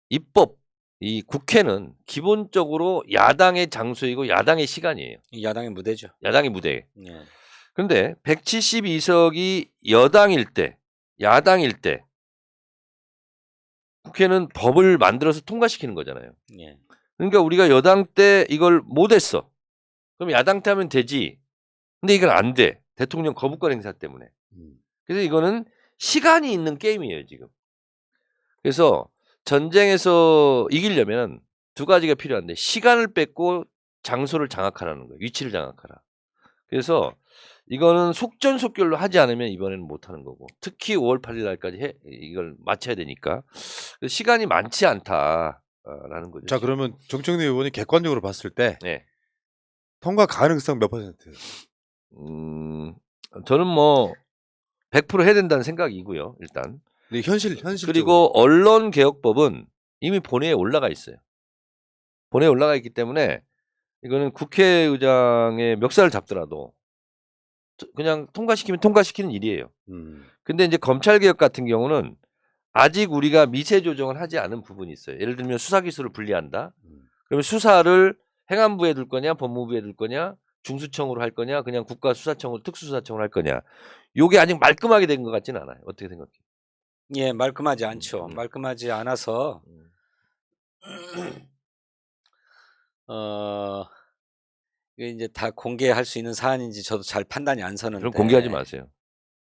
입법 이 국회는 기본적으로 야당의 장소이고 야당의 시간이에요. 야당의 무대죠. 야당의 무대. 예. 근데 172석이 여당일 때, 야당일 때 국회는 법을 만들어서 통과시키는 거잖아요. 예. 그러니까 우리가 여당 때 이걸 못했어. 그럼 야당 때 하면 되지. 근데 이건 안 돼. 대통령 거부권 행사 때문에. 그래서 이거는 시간이 있는 게임이에요, 지금. 그래서 전쟁에서 이기려면 두 가지가 필요한데 시간을 뺏고 장소를 장악하라는 거예요. 위치를 장악하라. 그래서 이거는 속전속결로 하지 않으면 이번에는 못하는 거고 특히 5월 8일 날까지 이걸 마쳐야 되니까 시간이 많지 않다라는 거죠. 자, 그러면 정청래 의원이 객관적으로 봤을 때 네. 통과 가능성 몇 퍼센트? 저는 뭐 100% 해야 된다는 생각이고요. 일단. 근데 현실 그리고 언론개혁법은 이미 본회의에 올라가 있어요. 본회의에 올라가 있기 때문에 이거는 국회의장의 멱살을 잡더라도 그냥 통과시키면 통과시키는 일이에요. 근데 이제 검찰개혁 같은 경우는 아직 우리가 미세 조정을 하지 않은 부분이 있어요. 예를 들면 수사기술을 분리한다. 그러면 수사를 행안부에 둘 거냐, 법무부에 둘 거냐, 중수청으로 할 거냐, 그냥 국가수사청으로 특수수사청으로 할 거냐. 요게 아직 말끔하게 된 것 같지는 않아요. 어떻게 생각해요? 예, 말끔하지 않죠. 말끔하지 않아서 이게 이제 다 공개할 수 있는 사안인지 저도 잘 판단이 안 서는데. 그럼 공개하지 마세요.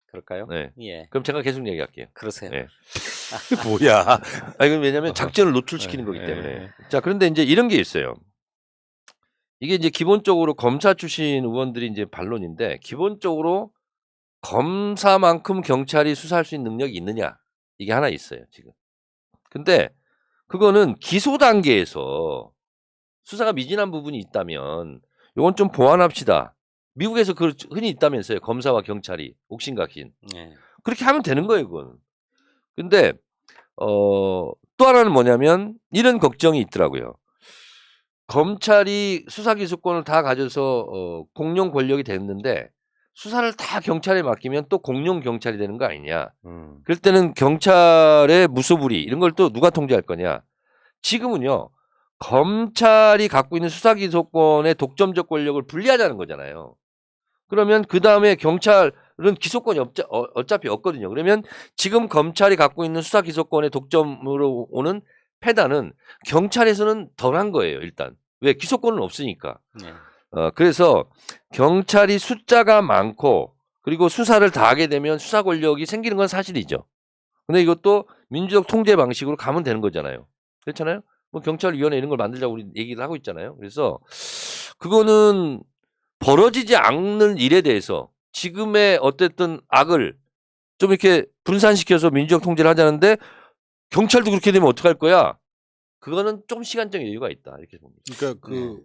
그럴까요? 네. 예. 그럼 제가 계속 얘기할게요. 그러세요. 네. 뭐야? 이건 왜냐면 작전을 노출시키는 거기 때문에. 자, 그런데 이제 이런 게 있어요. 이게 이제 기본적으로 검사 출신 의원들이 이제 반론인데 기본적으로 검사만큼 경찰이 수사할 수 있는 능력이 있느냐 이게 하나 있어요 지금. 근데 그거는 기소 단계에서 수사가 미진한 부분이 있다면 이건 좀 보완합시다. 미국에서 그 흔히 있다면서요. 검사와 경찰이 옥신각신. 예. 그렇게 하면 되는 거예요 그건. 근데 또 하나는 뭐냐면 이런 걱정이 있더라고요. 검찰이 수사기소권을 다 가져서 공룡 권력이 됐는데 수사를 다 경찰에 맡기면 또 공룡 경찰이 되는 거 아니냐. 그럴 때는 경찰의 무소불위 이런 걸 또 누가 통제할 거냐. 지금은요. 검찰이 갖고 있는 수사기소권의 독점적 권력을 분리하자는 거잖아요. 그러면 그 다음에 경찰은 기소권이 어차피 없거든요. 그러면 지금 검찰이 갖고 있는 수사기소권의 독점으로 오는 패단은 경찰에서는 덜한 거예요. 일단. 왜? 기소권은 없으니까. 예. 그래서 경찰이 숫자가 많고 그리고 수사를 다 하게 되면 수사 권력이 생기는 건 사실이죠. 근데 이것도 민주적 통제 방식으로 가면 되는 거잖아요. 그렇잖아요? 뭐 경찰위원회 이런 걸 만들자고 우리 얘기를 하고 있잖아요. 그래서 그거는 벌어지지 않는 일에 대해서 지금의 어쨌든 악을 좀 이렇게 분산시켜서 민주적 통제를 하자는데 경찰도 그렇게 되면 어떡할 거야? 그거는 좀 시간적 여유가 있다. 이렇게 봅니다. 그러니까 그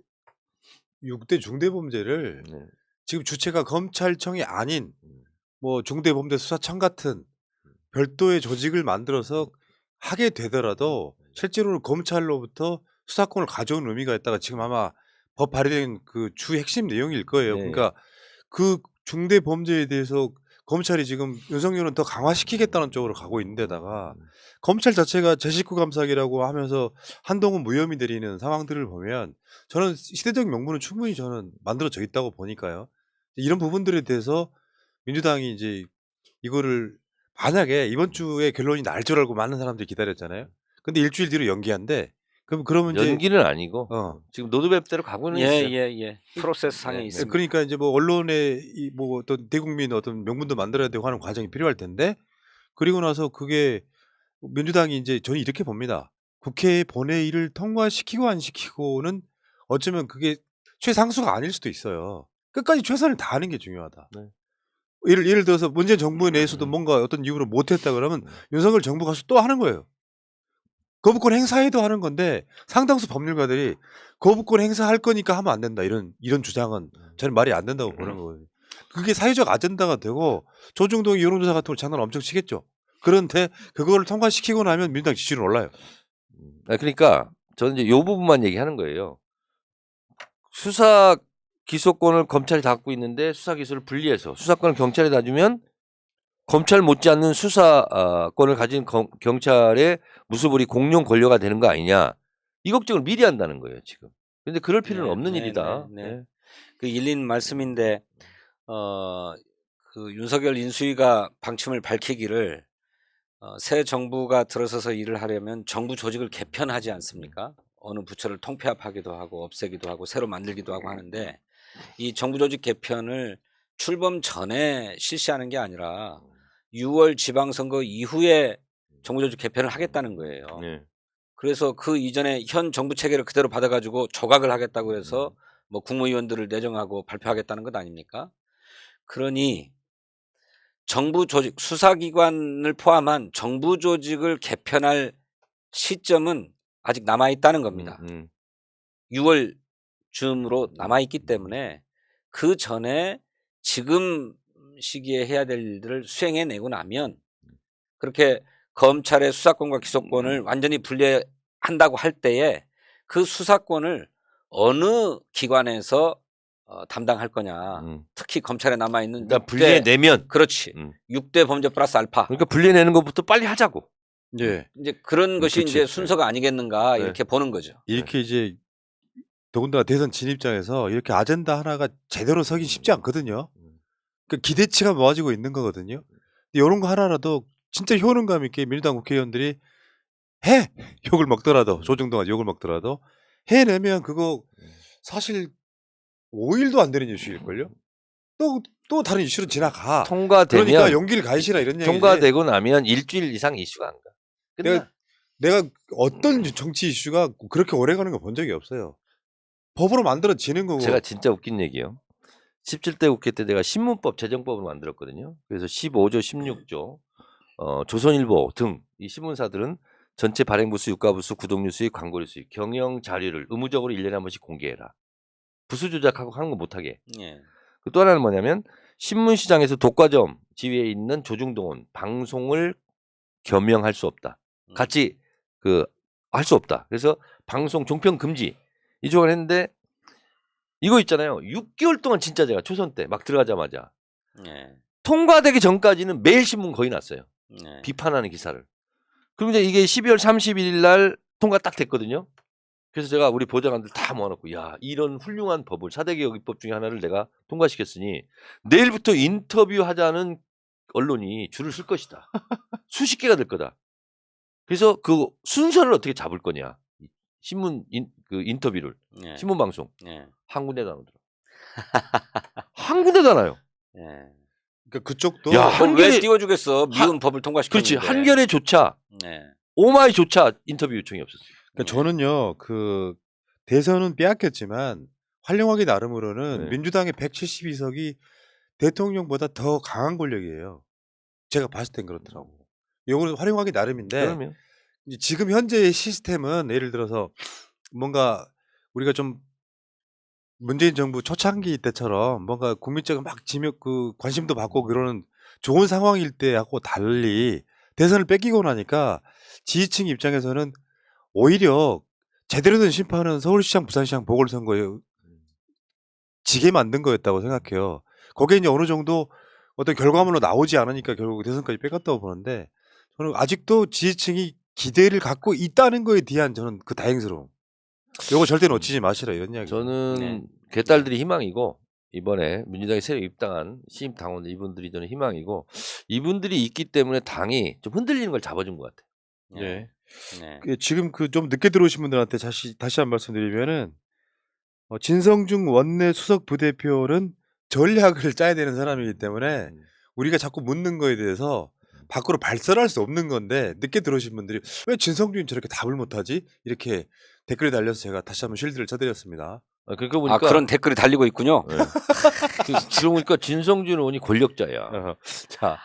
6대 중대범죄를 네. 지금 주체가 검찰청이 아닌 뭐 중대범죄수사청 같은 별도의 조직을 만들어서 하게 되더라도 실제로는 검찰로부터 수사권을 가져온 의미가 있다가 지금 아마 법 발의된 그 주 핵심 내용일 거예요. 네. 그러니까 그 중대 범죄에 대해서 검찰이 지금 윤석열은 더 강화시키겠다는 쪽으로 가고 있는데다가 검찰 자체가 제 식구 감사기라고 하면서 한동훈 무혐의 내리는 상황들을 보면 저는 시대적 명분은 충분히 저는 만들어져 있다고 보니까요. 이런 부분들에 대해서 민주당이 이제 이거를 만약에 이번 주에 결론이 날 줄 알고 많은 사람들이 기다렸잖아요. 근데 일주일 뒤로 연기한대. 그러면 이제 연기는 아니고 지금 노드맵대로 가고 있는 있어요. 예. 프로세스 상에 네. 있습니다. 그러니까 이제 뭐 언론에 뭐 어떤 대국민 어떤 명분도 만들어야 되고 하는 과정이 필요할 텐데 그리고 나서 그게 민주당이 이제 저는 이렇게 봅니다. 국회 본회의를 통과시키고 안 시키고는 어쩌면 그게 최상수가 아닐 수도 있어요. 끝까지 최선을 다하는 게 중요하다. 네. 예를 들어서 문재인 정부 내에서도 뭔가 어떤 이유로 못했다 그러면 윤석열 정부 가서 또 하는 거예요. 거부권 행사해도 하는 건데 상당수 법률가들이 거부권 행사할 거니까 하면 안 된다 이런 주장은 저는 말이 안 된다고 보는 거거든요. 그게 사회적 아젠다가 되고 조중동 여론조사 같은 걸 장난 엄청 치겠죠. 그런데 그거를 통과시키고 나면 민주당 지지율은 올라요. 그러니까 저는 이제 요 부분만 얘기하는 거예요. 수사 기소권을 검찰이 갖고 있는데 수사 기소를 분리해서 수사권을 경찰에다 주면 검찰 못지않는 수사권을 가진 경찰의 무소불위 공룡 권력가 되는 거 아니냐. 이 걱정을 미리 한다는 거예요 지금. 근데 그럴 필요는 네, 없는 네, 일이다. 네, 네. 예. 그 일린 말씀인데 그 윤석열 인수위가 방침을 밝히기를 새 정부가 들어서서 일을 하려면 정부 조직을 개편하지 않습니까? 어느 부처를 통폐합하기도 하고 없애기도 하고 새로 만들기도 하고 하는데 이 정부 조직 개편을 출범 전에 실시하는 게 아니라 6월 지방선거 이후에 정부 조직 개편을 하겠다는 거예요. 네. 그래서 그 이전에 현 정부 체계를 그대로 받아가지고 조각을 하겠다고 해서 뭐 국무위원들을 내정하고 발표하겠다는 것 아닙니까? 그러니 정부 조직, 수사기관을 포함한 정부 조직을 개편할 시점은 아직 남아있다는 겁니다. 6월 즈음으로 남아있기 때문에 그 전에 지금 시기에 해야 될 일들을 수행해내고 나면 그렇게 검찰의 수사권과 기소권을 완전히 분리한다고 할 때에 그 수사권을 어느 기관에서 담당할 거냐. 특히 검찰에 남아있는 그러니까 분리해내면 그렇지. 6대 범죄 플러스 알파. 그러니까 분리해내는 것부터 빨리 하자고. 예. 이제 그런 것이 그치. 이제 순서가 아니겠는가 네. 이렇게 보는 거죠. 이렇게 이제 더군다나 대선 진입장에서 이렇게 아젠다 하나가 제대로 서긴 쉽지 않거든요. 그 기대치가 모아지고 있는 거거든요. 이런 거 하나라도 진짜 효능감 있게 민주당 국회의원들이 해! 욕을 먹더라도 조중동가 욕을 먹더라도 해내면 그거 사실 5일도 안 되는 이슈일걸요? 또 다른 이슈로 지나가. 통과되면 그러니까 용기를 가지시라 이런 얘기지. 통과되고 나면 일주일 이상 이슈가 안 가. 끝나. 내가 어떤 정치 이슈가 그렇게 오래 가는 거 본 적이 없어요. 법으로 만들어지는 거고. 제가 진짜 웃긴 얘기예요. 17대 국회 때 내가 신문법 제정법을 만들었거든요. 그래서 15조, 16조, 조선일보 등 이 신문사들은 전체 발행부수, 유가부수, 구독료 수익, 광고료 수익, 경영 자료를 의무적으로 1년에 한 번씩 공개해라. 부수 조작하고 하는 거 못하게. 예. 또 하나는 뭐냐면 신문 시장에서 독과점 지위에 있는 조중동원 방송을 겸용할 수 없다. 같이 할 수 없다. 그래서 방송 종편 금지 이 조항을 했는데 이거 있잖아요. 6개월 동안 진짜 제가 초선 때 막 들어가자마자 예. 통과되기 전까지는 매일 신문 거의 났어요. 예. 비판하는 기사를. 그럼 이제 이게 12월 31일 날 통과 딱 됐거든요. 그래서 제가 우리 보좌관들 다 모아놓고 야 이런 훌륭한 법을 4대 개혁 입법 중에 하나를 내가 통과시켰으니 내일부터 인터뷰하자는 언론이 줄을 쓸 것이다. 수십 개가 될 거다. 그래서 그 순서를 어떻게 잡을 거냐. 신문 인터뷰를 예. 신문 방송 예. 한 군데도 안 오더라. 한 군데도 안 와요. 예. 그러니까 그쪽도 야, 그럼 왜 한결에- 띄워주겠어? 미운 법을 통과시켰는데. 그렇지 한겨레조차 예. 오마이조차 인터뷰 요청이 없었어요. 그러니까 저는요 그 대선은 빼앗겼지만 활용하기 나름으로는 네. 민주당의 172석이 대통령보다 더 강한 권력이에요. 제가 봤을 땐 그렇더라고. 요거는 활용하기 나름인데 그러면 이제 지금 현재의 시스템은 예를 들어서 뭔가 우리가 좀 문재인 정부 초창기 때처럼 뭔가 국민적인 막 관심도 받고 그러는 좋은 상황일 때하고 달리 대선을 뺏기고 나니까 지지층 입장에서는 오히려 제대로 된 심판은 서울시장, 부산시장 보궐선거에 지게 만든 거였다고 생각해요. 거기에 이제 어느 정도 어떤 결과물로 나오지 않으니까 결국 대선까지 뺏겼다고 보는데 저는 아직도 지지층이 기대를 갖고 있다는 거에 대한 저는 그 다행스러움. 요거 절대 놓치지 마시라 이런 이야기. 저는 네. 개딸들이 희망이고 이번에 민주당에 새로 입당한 신입 당원들 이분들이 저는 희망이고 이분들이 있기 때문에 당이 좀 흔들리는 걸 잡아준 것 같아요. 네. 네. 지금 좀 늦게 들어오신 분들한테 다시 한 말씀드리면은 진성중 원내 수석 부대표는 전략을 짜야 되는 사람이기 때문에 우리가 자꾸 묻는 거에 대해서 밖으로 발설할 수 없는 건데 늦게 들어오신 분들이 왜 진성준이 저렇게 답을 못하지? 이렇게 댓글이 달려서 제가 다시 한번 실드를 쳐드렸습니다. 그러니까 보니까 그런 댓글이 달리고 있군요. 네. 그러고 보니까 진성준 의원이 권력자야. 자,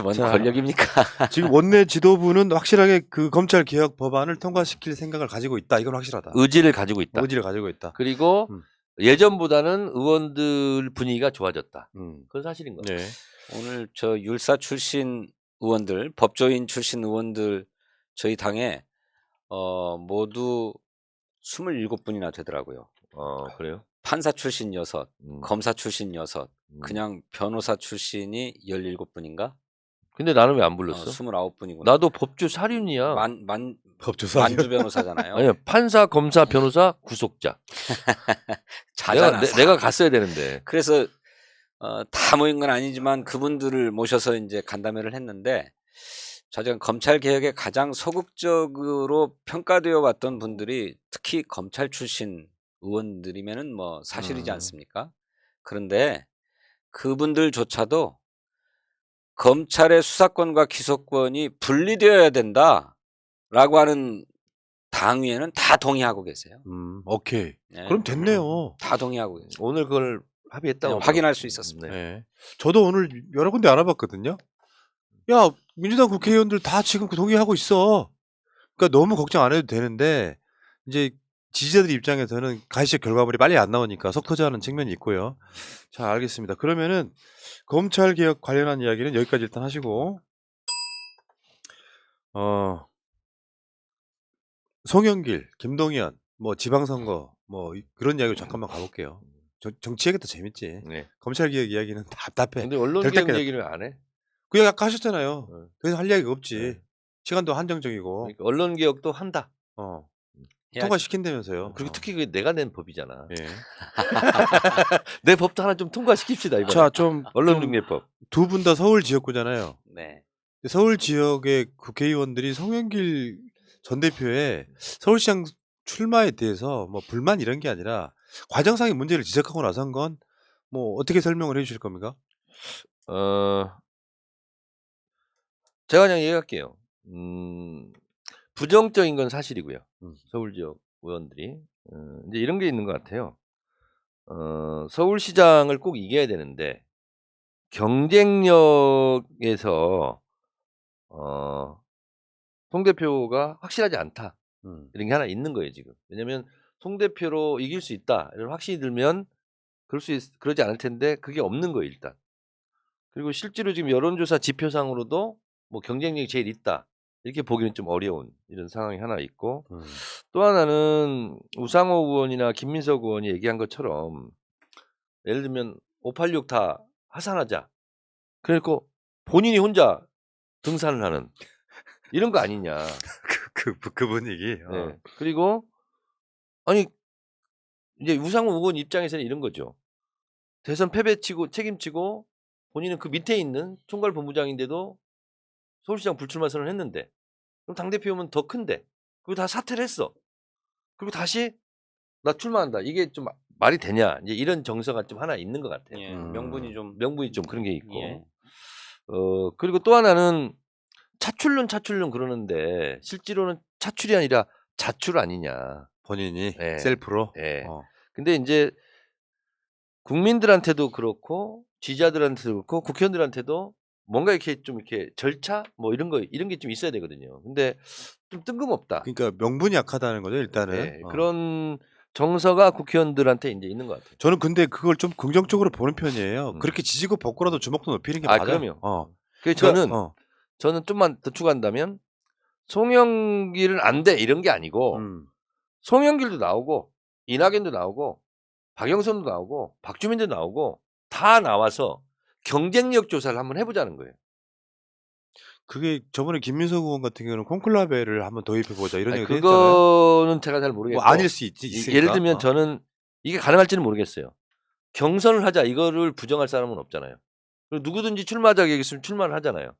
뭔 자. 권력입니까? 지금 원내 지도부는 확실하게 그 검찰 개혁 법안을 통과시킬 생각을 가지고 있다. 이건 확실하다. 의지를 가지고 있다. 의지를 가지고 있다. 그리고 음. 예전보다는 의원들 분위기가 좋아졌다. 음. 그건 사실인 거죠. 네. 오늘 저 율사 출신 의원들, 법조인 출신 의원들 저희 당에 모두 27분이나 되더라고요. 그래요? 판사 출신 6, 검사 출신 6, 음. 그냥 변호사 출신이 17분인가? 근데 나는 왜 안 불렀어? 29분이구나. 나도 법조 사륜이야. 법조사죠. 만주 변호사잖아요. 아니요, 판사, 검사, 변호사, 구속자. 자잖아. 내가 갔어야 되는데. 그래서 다 모인 건 아니지만 그분들을 모셔서 이제 간담회를 했는데 자전 검찰 개혁에 가장 소극적으로 평가되어 왔던 분들이 특히 검찰 출신 의원들이면은 뭐 사실이지 않습니까? 그런데 그분들조차도 검찰의 수사권과 기소권이 분리되어야 된다라고 하는 당위에는 다 동의하고 계세요. 오케이. 네. 그럼 됐네요. 다 동의하고 계세요. 오늘 그걸 합의했다고 네, 확인할 수 있었습니다. 네. 저도 오늘 여러 군데 알아봤거든요. 야, 민주당 국회의원들 다 지금 동의하고 있어. 그러니까 너무 걱정 안 해도 되는데 이제 지지자들 입장에서는 가시적 결과물이 빨리 안 나오니까 속 터져하는 측면이 있고요. 자, 알겠습니다. 그러면은 검찰 개혁 관련한 이야기는 여기까지 일단 하시고 송영길, 김동연, 뭐 지방선거 뭐 그런 이야기로 잠깐만 가볼게요. 정치 얘기 더 재밌지. 네. 검찰 개혁 이야기는 답답해. 근데 언론 될 개혁 때까지. 얘기를 안 해. 그 얘기 아까 하셨잖아요. 네. 그래서 할 이야기가 없지. 네. 시간도 한정적이고. 그러니까 언론 개혁도 한다. 해야지. 통과시킨다면서요. 그리고 특히 그게 내가 낸 법이잖아. 예. 내 법도 하나 좀 통과시킵시다 이번에. 자, 좀 언론중재법. 두 분 다 서울 지역구잖아요. 네. 서울 지역의 국회의원들이 송영길 전 대표의 서울시장 출마에 대해서 뭐 불만 이런 게 아니라 과정상의 문제를 지적하고 나선 건 뭐 어떻게 설명을 해주실 겁니까? 제가 그냥 얘기할게요. 부정적인 건 사실이고요. 서울 지역 의원들이 이제 이런 게 있는 것 같아요. 서울시장을 꼭 이겨야 되는데 경쟁력에서 송 대표가 확실하지 않다. 이런 게 하나 있는 거예요 지금. 왜냐하면 송 대표로 이길 수 있다 이런 확신이 들면 그러지 않을 텐데 그게 없는 거예요 일단. 그리고 실제로 지금 여론조사 지표상으로도 뭐 경쟁력이 제일 있다 이렇게 보기는 좀 어려운 이런 상황이 하나 있고 또 하나는 우상호 의원이나 김민석 의원이 얘기한 것처럼 예를 들면 586 다 하산하자. 그러니까 본인이 혼자 등산을 하는 이런 거 아니냐. 그 분위기. 네. 그리고 아니 이제 우상호 의원 입장에서는 이런 거죠. 대선 패배치고 책임지고 본인은 그 밑에 있는 총괄본부장인데도 서울시장 불출마 선언을 했는데 그럼 당대표면 더 큰데 그리고 다 사퇴를 했어. 그리고 다시 나 출마한다. 이게 좀 말이 되냐. 이제 이런 정서가 좀 하나 있는 것 같아요. 예, 명분이 좀 그런 게 있고. 예. 그리고 또 하나는 차출론 그러는데 실제로는 차출이 아니라 자출 아니냐. 본인이 네. 셀프로. 네. 근데 이제 국민들한테도 그렇고 지지자들한테도 그렇고 국회의원들한테도 뭔가 이렇게 좀 이렇게 절차 뭐 이런 게 좀 있어야 되거든요. 근데 좀 뜬금없다. 그러니까 명분이 약하다는 거죠 일단은. 네. 그런 정서가 국회의원들한테 이제 있는 것 같아요. 저는 근데 그걸 좀 긍정적으로 보는 편이에요. 그렇게 지지고 볶고라도 주먹도 높이는 게 맞아요. 그럼요. 그래서 저는 좀만 더 추가한다면 송영길은 안 돼 이런 게 아니고 송영길도 나오고 이낙연도 나오고 박영선도 나오고 박주민도 나오고 다 나와서 경쟁력 조사를 한번 해보자는 거예요. 그게 저번에 김민석 의원 같은 경우는 콘클라베를 한번 도입해보자 이런 얘기도 했잖아요. 그거는 제가 잘 모르겠고 뭐 아닐 수 있으니까. 예를 들면 저는 이게 가능할지는 모르겠어요. 경선을 하자 이거를 부정할 사람은 없잖아요. 그리고 누구든지 출마 자격이 있으면 출마를 하잖아요.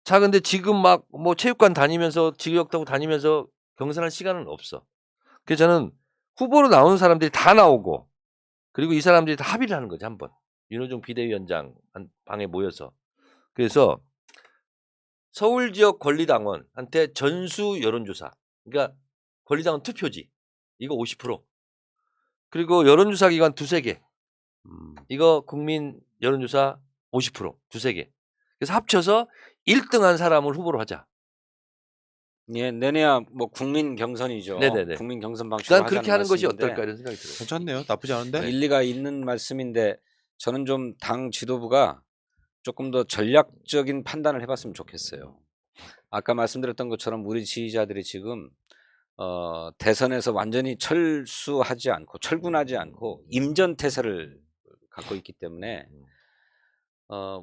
자 근데 지금 막 뭐 체육관 다니면서 지역다고 다니면서 경선할 시간은 없어. 그래서 저는 후보로 나오는 사람들이 다 나오고 그리고 이 사람들이 다 합의를 하는 거지 한번. 윤호중 비대위원장 방에 모여서. 그래서 서울 지역 권리당원한테 전수 여론조사. 그러니까 권리당원 투표지. 이거 50%. 그리고 여론조사 기관 두세 개. 이거 국민 여론조사 50%. 두세 개. 그래서 합쳐서 1등한 사람을 후보로 하자. 예, 내내야 뭐 국민 경선이죠. 네네네. 국민 경선 방식으로 난 그렇게 하는 것이 말씀인데 어떨까 이런 생각이 들어요. 괜찮네요. 나쁘지 않은데. 일리가 있는 말씀인데 저는 좀 당 지도부가 조금 더 전략적인 판단을 해봤으면 좋겠어요. 아까 말씀드렸던 것처럼 우리 지지자들이 지금 대선에서 완전히 철군하지 않고 임전태세를 갖고 있기 때문에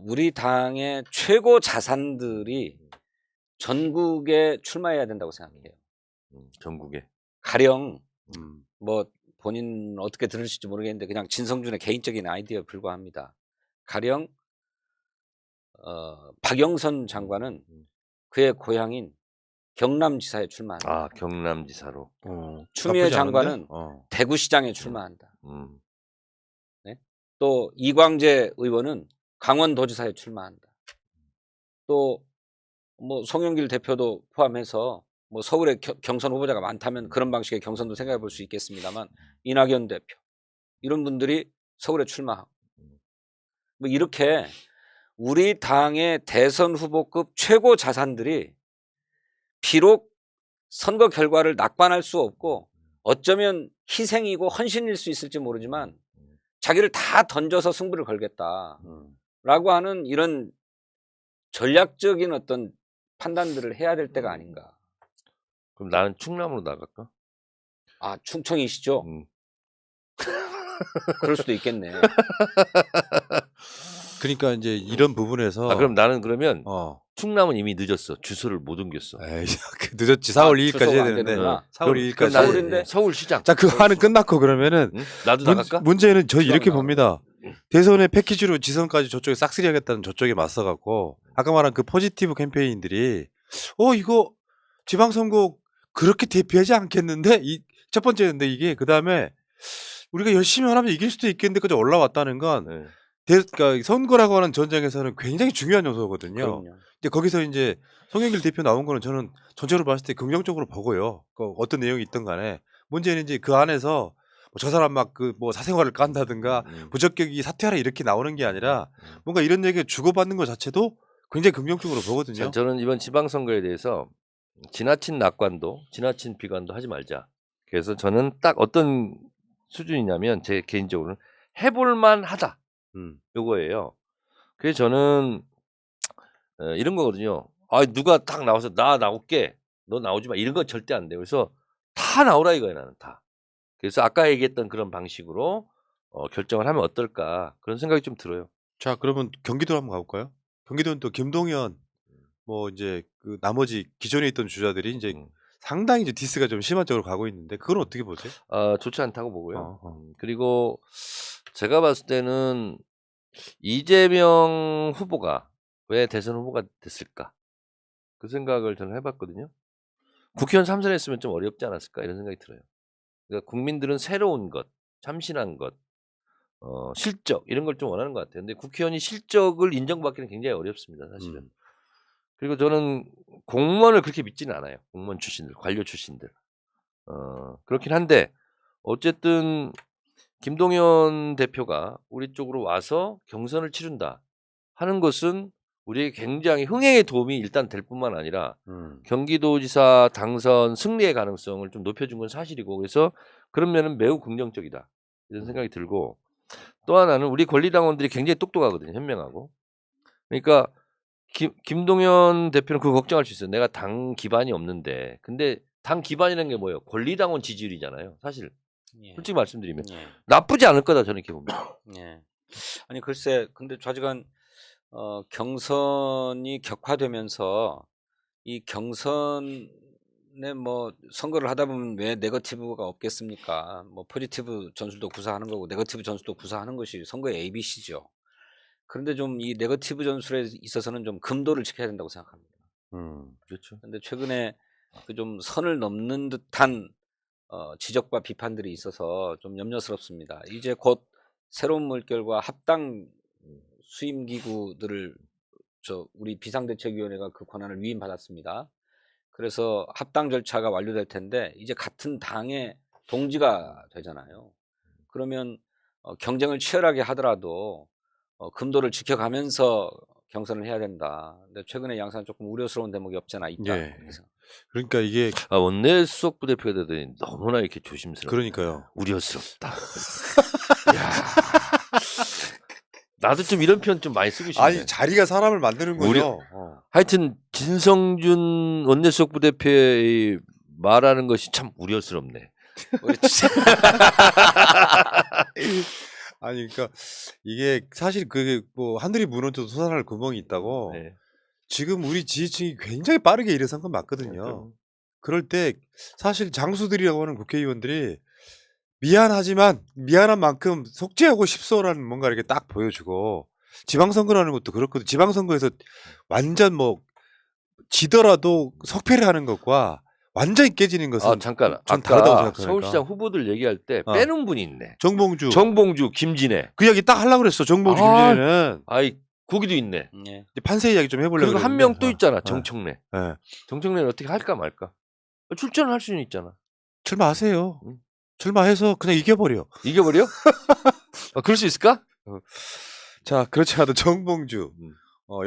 우리 당의 최고 자산들이 전국에 출마해야 된다고 생각해요. 전국에. 가령 음. 뭐 본인 어떻게 들으실지 모르겠는데 그냥 진성준의 개인적인 아이디어에 불과합니다. 가령 박영선 장관은 그의 고향인 경남지사에 출마한다. 아 경남지사로. 추미애 나쁘지 않은데? 장관은 어. 대구시장에 출마한다. 음. 네? 또 이광재 의원은 강원도지사에 출마한다. 또 뭐 송영길 대표도 포함해서 뭐 서울에 경선 후보자가 많다면 그런 방식의 경선도 생각해 볼 수 있겠습니다만 이낙연 대표 이런 분들이 서울에 출마하고 뭐 이렇게 우리 당의 대선 후보급 최고 자산들이 비록 선거 결과를 낙관할 수 없고 어쩌면 희생이고 헌신일 수 있을지 모르지만 자기를 다 던져서 승부를 걸겠다라고 하는 이런 전략적인 어떤 판단들을 해야 될 때가 아닌가. 그럼 나는 충남으로 나갈까? 아, 충청이시죠? 그럴 수도 있겠네. 그러니까 이제 이런 부분에서 아 그럼 나는 그러면 충남은 이미 늦었어. 주소를 못 옮겼어. 에이, 늦었지. 4월 2일까지 주소가 해야 안 되는데. 되는구나. 4월 그럼 2일까지. 서울인데? 서울시장. 자, 그 화는 끝났고 그러면은 응? 나도 나갈까? 문제는 저 이렇게 수강 봅니다. 대선의 패키지로 지선까지 저쪽에 싹쓸이 하겠다는 저쪽에 맞서갖고 아까 말한 그 포지티브 캠페인들이 이거 지방선거 그렇게 대피하지 않겠는데 이 첫 번째인데 이게 그 다음에 우리가 열심히 하면 이길 수도 있겠는데까지 올라왔다는 건 네. 그러니까 선거라고 하는 전쟁에서는 굉장히 중요한 요소거든요. 그럼요. 이제 거기서 이제 송영길 대표 나온 거는 저는 전체로 봤을 때 긍정적으로 보고요. 그 어떤 내용이 있든 간에 문제는 이제 그 안에서 저 사람 막 그 뭐 사생활을 깐다든가 부적격이 사퇴하라 이렇게 나오는 게 아니라 뭔가 이런 얘기 주고받는 것 자체도 굉장히 긍정적으로 보거든요. 자, 저는 이번 지방선거에 대해서 지나친 낙관도 지나친 비관도 하지 말자. 그래서 저는 딱 어떤 수준이냐면 제 개인적으로는 해볼만 하다. 요거예요. 그래서 저는 이런 거거든요. 아 누가 딱 나와서 나 나올게. 너 나오지 마. 이런 건 절대 안 돼요. 그래서 다 나오라 이거예요. 나는 다. 그래서 아까 얘기했던 그런 방식으로 결정을 하면 어떨까 그런 생각이 좀 들어요. 자, 그러면 경기도 한번 가볼까요? 경기도는 또 김동연 뭐 이제 그 나머지 기존에 있던 주자들이 이제 상당히 이제 디스가 좀 심한 쪽으로 가고 있는데 그건 어떻게 보세요? 좋지 않다고 보고요. 그리고 제가 봤을 때는 이재명 후보가 왜 대선 후보가 됐을까? 그 생각을 저는 해봤거든요. 국회의원 3선 했으면 좀 어렵지 않았을까 이런 생각이 들어요. 그러니까 국민들은 새로운 것, 참신한 것, 실적 이런 걸 좀 원하는 것 같아요. 근데 국회의원이 실적을 인정받기는 굉장히 어렵습니다, 사실은. 그리고 저는 공무원을 그렇게 믿지는 않아요. 공무원 출신들, 관료 출신들. 그렇긴 한데 어쨌든 김동연 대표가 우리 쪽으로 와서 경선을 치른다 하는 것은 우리에게 굉장히 흥행에 도움이 일단 될 뿐만 아니라 경기도지사 당선 승리의 가능성을 좀 높여준 건 사실이고 그래서 그런 면은 매우 긍정적이다 이런 생각이 들고 또 하나는 우리 권리당원들이 굉장히 똑똑하거든요. 현명하고. 그러니까 김동연 대표는 그거 걱정할 수 있어요. 내가 당 기반이 없는데. 근데 당 기반이라는 게 뭐예요? 권리당원 지지율이잖아요. 사실 예. 솔직히 말씀드리면 예. 나쁘지 않을 거다 저는 이렇게 봅니다. 예. 아니 글쎄 근데 좌지간 경선이 격화되면서 이 경선에 뭐 선거를 하다 보면 왜 네거티브가 없겠습니까? 뭐 포지티브 전술도 구사하는 거고 네거티브 전술도 구사하는 것이 선거의 ABC죠. 그런데 좀 이 네거티브 전술에 있어서는 좀 금도를 지켜야 된다고 생각합니다. 그렇죠. 근데 최근에 그 좀 선을 넘는 듯한 지적과 비판들이 있어서 좀 염려스럽습니다. 이제 곧 새로운 물결과 합당 수임 기구들을 우리 비상대책위원회가 그 권한을 위임받았습니다. 그래서 합당 절차가 완료될 텐데 이제 같은 당의 동지가 되잖아요. 그러면 경쟁을 치열하게 하더라도 금도를 지켜가면서 경선을 해야 된다. 근데 최근에 양상 조금 우려스러운 대목이 없잖아 있다. 예. 그러니까 이게 원내 수석 부대표가 되더니 너무나 이렇게 조심스러워. 그러니까요. 우려스럽다. 야. 나도 좀 이런 표현 좀 많이 쓰고 싶네. 아니 자리가 사람을 만드는 거죠. 하여튼 진성준 원내 수석 부대표의 말하는 것이 참 우려스럽네. 아니 그러니까 이게 사실 그게 뭐 하늘이 무너져도 솟아날 구멍이 있다고. 네. 지금 우리 지지층이 굉장히 빠르게 일어선 건 맞거든요. 그럴 때 사실 장수들이라고 하는 국회의원들이 미안하지만 미안한 만큼 속죄하고 싶소라는 뭔가 이렇게 딱 보여주고 지방선거라는 것도 그렇거든. 지방선거에서 완전 뭐 지더라도 석패를 하는 것과 완전히 깨지는 것은 아 잠깐 전 다르다고 아까 생각하니까. 서울시장 후보들 얘기할 때 어. 빼는 분이 있네. 정봉주 김진애. 그 이야기 딱 하려고 그랬어. 정봉주 아, 김진애는 아이 거기도 있네. 예. 이제 판세 이야기 좀 해보려고 그리고 한 명 또 그랬는데. 있잖아. 정청래. 예. 정청래는 어떻게 할까 말까? 출전을 할 수는 있잖아. 출마하세요. 응. 출마해서 그냥 이겨버려. 이겨버려? 그럴 수 있을까? 자, 그렇지 않아도 정봉주, 음.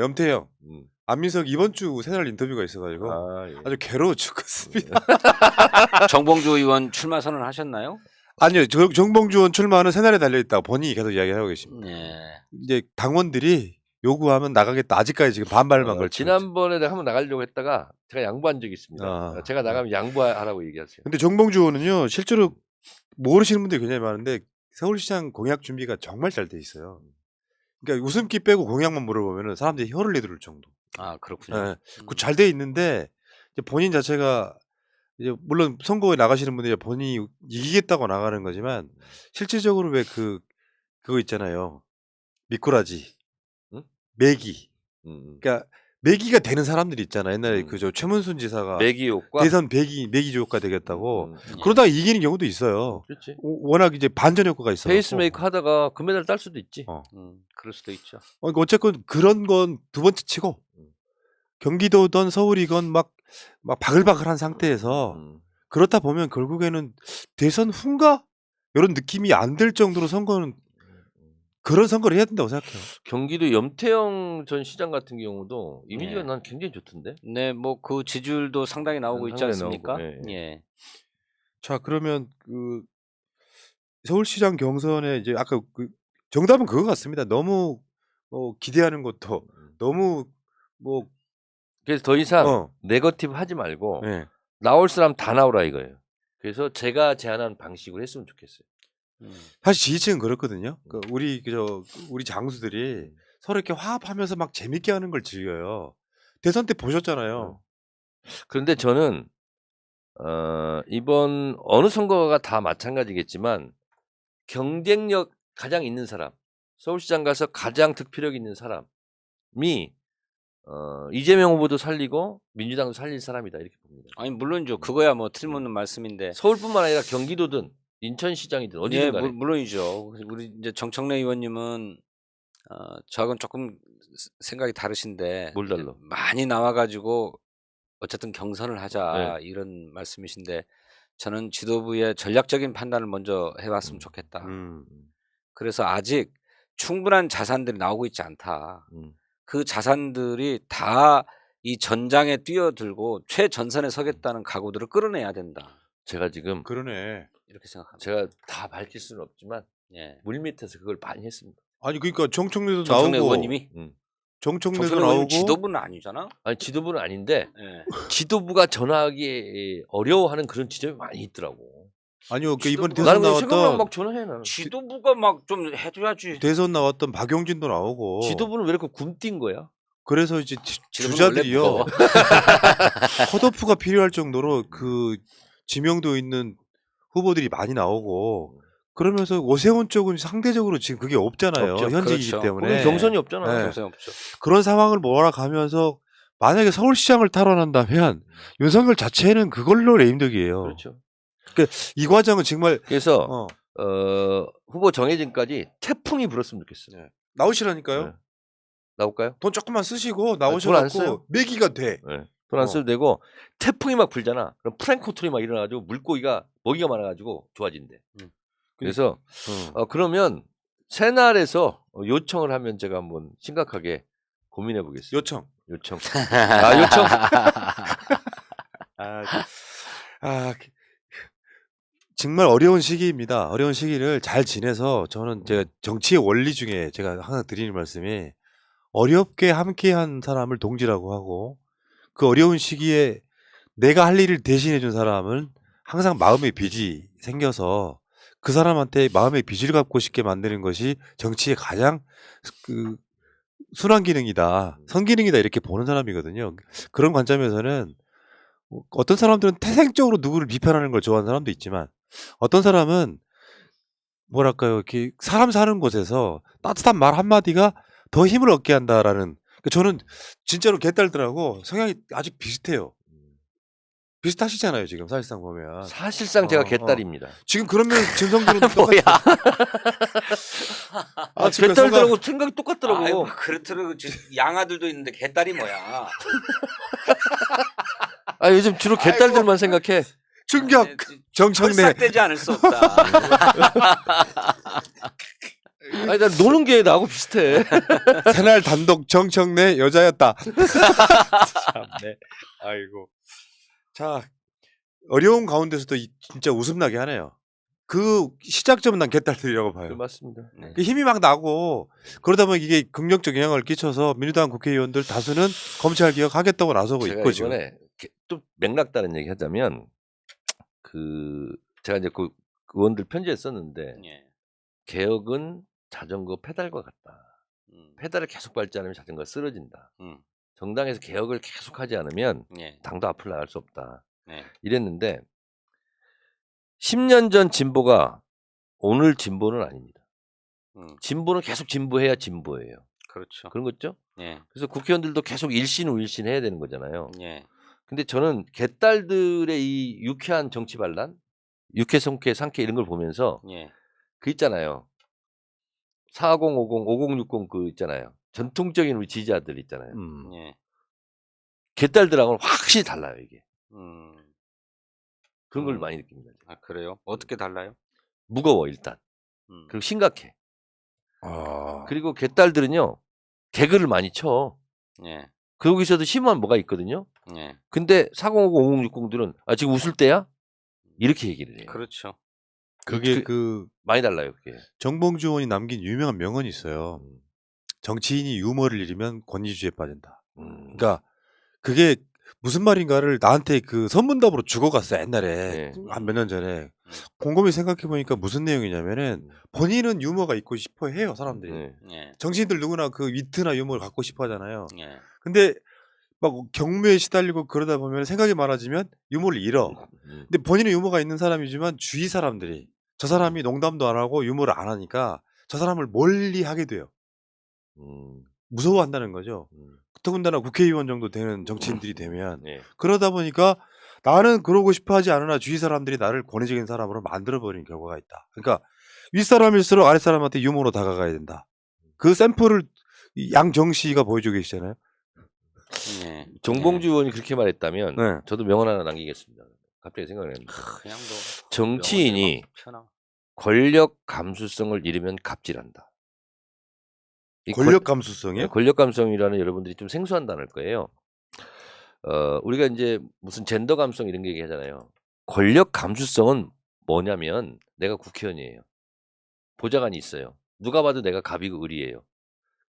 염태영, 음. 안민석 이번 주 새날 인터뷰가 있어가지고 아, 예. 아주 괴로워 죽겠습니다. 정봉주 의원 출마 선언하셨나요? 아니요, 정봉주 의원 출마는 새날에 달려있다고 본인이 계속 이야기하고 계십니다. 예. 이제 당원들이 요구하면 나가겠다. 아직까지 지금 반발만 걸치고 있죠. 지난번에 내가 한번 나가려고 했다가 제가 양보한 적이 있습니다. 아. 제가 나가면 양보하라고 얘기하세요. 근데 정봉주 의원은요, 실제로 모르시는 분들이 굉장히 많은데 서울시장 공약 준비가 정말 잘 돼 있어요. 그러니까 웃음기 빼고 공약만 물어보면 사람들이 혀를 내두를 정도. 아 그렇군요. 예, 잘 돼 있는데 이제 본인 자체가 이제 물론 선거에 나가시는 분들이 본인이 이기겠다고 나가는 거지만 실질적으로 왜 그거 있잖아요. 미꾸라지, 응? 매기. 음. 그러니까 매기가 되는 사람들이 있잖아. 옛날에 음. 그저 최문순 지사가 매기 효과. 대선 매기 효과 되겠다고. 예. 그러다가 이기는 경우도 있어요. 그렇지. 워낙 이제 반전 효과가 있어. 페이스메이커 하다가 금메달 딸 수도 있지. 그럴 수도 있죠. 그러니까 어쨌건 그런 건 두 번째 치고 경기도든 서울이건 막 바글바글한 상태에서 그렇다 보면 결국에는 대선 후인가 이런 느낌이 안 들 정도로 선거는 그런 선거를 해야 된다고 생각해요. 경기도 염태영 전 시장 같은 경우도 이미지가 예. 난 굉장히 좋던데. 네, 뭐 그 지지율도 상당히 나오고 있지 상당히 않습니까? 나오고, 예. 예. 자, 그러면 그 서울시장 경선에 이제 아까 그 정답은 그거 같습니다. 너무 기대하는 것도 너무 뭐 그래서 더 이상 어. 네거티브 하지 말고 예. 나올 사람 다 나오라 이거예요. 그래서 제가 제안한 방식으로 했으면 좋겠어요. 사실 지지층은 그렇거든요. 우리 장수들이 서로 이렇게 화합하면서 막 재밌게 하는 걸 즐겨요. 대선 때 보셨잖아요. 그런데 저는 이번 어느 선거가 다 마찬가지겠지만 경쟁력 가장 있는 사람, 서울시장 가서 가장 득표력 있는 사람이 이재명 후보도 살리고 민주당도 살릴 사람이다 이렇게 봅니다. 아니 물론이죠. 그거야 뭐 틀림없는 말씀인데. 서울뿐만 아니라 경기도든 인천시장이든 어디든 예, 간에. 물론이죠. 우리 이제 정청래 의원님은 저하고는 조금 생각이 다르신데 뭘 달라? 많이 나와가지고 어쨌든 경선을 하자 네. 이런 말씀이신데 저는 지도부의 전략적인 판단을 먼저 해봤으면 좋겠다. 그래서 아직 충분한 자산들이 나오고 있지 않다. 그 자산들이 다 이 전장에 뛰어들고 최전선에 서겠다는 각오들을 끌어내야 된다. 제가 지금 그러네. 이렇게 생각합니다. 제가 다 밝힐 수는 없지만 예. 물밑에서 그걸 많이 했습니다. 아니 그러니까 정청래도 정청래 나오고 의원님이 정청래도 정청래 의원님 나오고 지도부는 아니잖아. 아니 지도부는 아닌데 예. 지도부가 전화하기 어려워하는 그런 지점이 많이 있더라고. 아니요. 그 이번에 지도부가- 대선 나는 생각나면 나왔던 막 전화해 나는. 지도부가 막 좀 해줘야지. 대선 나왔던 박용진도 나오고 지도부는 왜 이렇게 굼뛴 거야? 그래서 이제 지도부는 원래 주자들이요 무거워. 컷오프가 필요할 정도로 그 지명도 있는 후보들이 많이 나오고 그러면서 오세훈 쪽은 상대적으로 지금 그게 없잖아요. 없죠. 현직이기 그렇죠. 때문에 거기 경선이 없잖아. 네. 경선이 없죠. 그런 상황을 몰아가면서 만약에 서울시장을 탈환한다면 윤석열 자체는 그걸로 레임덕이에요. 그렇죠. 이 과정은 정말 그래서 후보 정해진까지 태풍이 불었으면 좋겠어요. 나오시라니까요. 네. 나올까요? 돈 조금만 쓰시고 돈안 나오셔갖고 써요. 매기가 돼. 네. 돈 안 써도 되고 태풍이 막 불잖아. 그럼 프랭크톤이 막 일어나가지고 물고기가 먹이가 많아가지고 좋아진대. 그래서 그러면 새날에서 요청을 하면 제가 한번 심각하게 고민해 보겠습니다. 요청. 요청. 아 요청. 정말 어려운 시기입니다. 어려운 시기를 잘 지내서 저는 제가 정치의 원리 중에 제가 항상 드리는 말씀이 어렵게 함께한 사람을 동지라고 하고 그 어려운 시기에 내가 할 일을 대신해 준 사람은 항상 마음의 빚이 생겨서 그 사람한테 마음의 빚을 갚고 싶게 만드는 것이 정치의 가장 그 순환 기능이다, 선기능이다 이렇게 보는 사람이거든요. 그런 관점에서는 어떤 사람들은 태생적으로 누구를 비판하는 걸 좋아하는 사람도 있지만 어떤 사람은 뭐랄까요, 이렇게 사람 사는 곳에서 따뜻한 말 한마디가 더 힘을 얻게 한다라는. 저는 진짜로 개딸들하고 성향이 아주 비슷해요. 비슷하시잖아요, 지금 사실상 보면. 사실상 제가 어. 개딸입니다. 지금 그러면 진성준은 뭐야? 아, 지금 개딸들하고 생각이 똑같더라고. 아이고 그렇더라고. 양아들도 있는데 개딸이 뭐야? 아 요즘 주로 개딸들만 생각해. 충격. 정청래. 설사되지 않을 수 없다. 아니 난 노는 게 나하고 비슷해. 새날 단독 정청래 여자였다. 참네. 아이고. 자, 어려운 가운데서도 진짜 웃음나게 하네요. 그 시작점은 난 개딸들이라고 봐요. 맞습니다. 네. 그 힘이 막 나고 그러다 보면 이게 긍정적 영향을 끼쳐서 민주당 국회의원들 다수는 검찰 개혁하겠다고 나서고 제가 있고 지금. 이번에 또 맥락 다른 얘기 하자면 제가 이제 그 의원들 편지에 썼는데 예. 개혁은 자전거 페달과 같다. 음. 페달을 계속 밟지 않으면 자전거가 쓰러진다. 음. 정당에서 개혁을 계속하지 않으면 예. 당도 앞으로 나갈 수 없다. 예. 이랬는데 10년 전 진보가 오늘 진보는 아닙니다. 진보는 계속 진보해야 진보예요. 그렇죠. 그런 거죠? 예. 그래서 국회의원들도 계속 일신 우일신 해야 되는 거잖아요. 예. 근데 저는 개딸들의 이 유쾌한 정치 반란, 유쾌, 성쾌, 상쾌 이런 걸 보면서 예. 그 있잖아요. 4050, 5060 그 있잖아요. 전통적인 우리 지지자들 있잖아요. 예. 개딸들하고는 확실히 달라요, 이게. 그런 걸 음. 많이 느낍니다. 아 그래요? 어떻게 달라요? 무거워, 일단. 그리고 심각해. 아. 그리고 개딸들은요, 개그를 많이 쳐. 예. 거기서도 심오한 뭐가 있거든요. 예. 근데 4050, 5060들은 아, 지금 웃을 때야? 이렇게 얘기를 해요. 그렇죠. 그게 그 많이 달라요, 그게. 정봉주 의원이 남긴 유명한 명언이 있어요. 정치인이 유머를 잃으면 권위주의에 빠진다. 그러니까 그게 무슨 말인가를 나한테 그 선문답으로 주고갔어 옛날에. 네. 한 몇 년 전에. 곰곰이 생각해 보니까 무슨 내용이냐면은 본인은 유머가 있고 싶어 해요, 사람들이. 네. 예. 정치인들 누구나 그 위트나 유머를 갖고 싶어 하잖아요. 예. 근데 막 경무에 시달리고 그러다 보면 생각이 많아지면 유머를 잃어. 근데 본인은 유머가 있는 사람이지만 주위 사람들이 저 사람이 농담도 안 하고 유머를 안 하니까 저 사람을 멀리 하게 돼요. 무서워한다는 거죠. 더군다나 국회의원 정도 되는 정치인들이 되면. 네. 그러다 보니까 나는 그러고 싶어 하지 않으나 주위 사람들이 나를 권위적인 사람으로 만들어버리는 결과가 있다. 그러니까 윗사람일수록 아랫사람한테 유머로 다가가야 된다. 그 샘플을 양정 씨가 보여주고 계시잖아요. 예. 정봉주 의원이 그렇게 말했다면 네. 저도 명언 하나 남기겠습니다. 갑자기 생각났는데 그냥 뭐 정치인이 권력 감수성을 잃으면 갑질한다. 이 권력 감수성이요? 권력 감수성이라는 여러분들이 좀 생소한 단어일 거예요. 우리가 이제 무슨 젠더 감성 이런 게 얘기하잖아요. 권력 감수성은 뭐냐면 내가 국회의원이에요. 보좌관이 있어요. 누가 봐도 내가 갑이고 을이에요.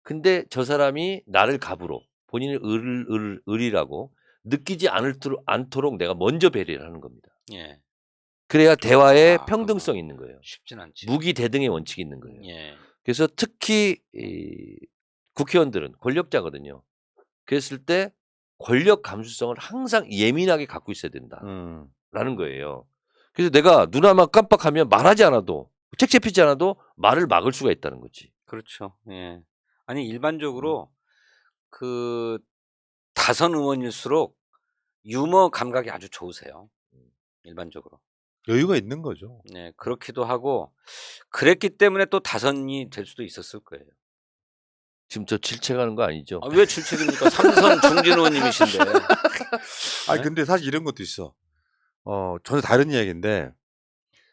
근데 저 사람이 나를 갑으로 본인을 을이라고 느끼지 않도록 내가 먼저 배려를 하는 겁니다. 예. 그래야 대화에 아, 평등성이 있는 거예요. 쉽진 않지. 무기 대등의 원칙이 있는 거예요. 예. 그래서 특히 이 국회의원들은 권력자거든요. 그랬을 때 권력 감수성을 항상 예민하게 갖고 있어야 된다라는 거예요. 그래서 내가 눈 하나 깜빡하면 말하지 않아도 책 잡히지 않아도 말을 막을 수가 있다는 거지. 그렇죠. 예. 아니 일반적으로 그 다선 의원일수록 유머 감각이 아주 좋으세요. 일반적으로. 여유가 있는 거죠. 네, 그렇기도 하고 그랬기 때문에 또 다선이 될 수도 있었을 거예요. 지금 저 질책하는 거 아니죠? 아, 왜 질책입니까? 삼선 중진 의원님이신데. 아니 근데 사실 이런 것도 있어. 전혀 다른 이야기인데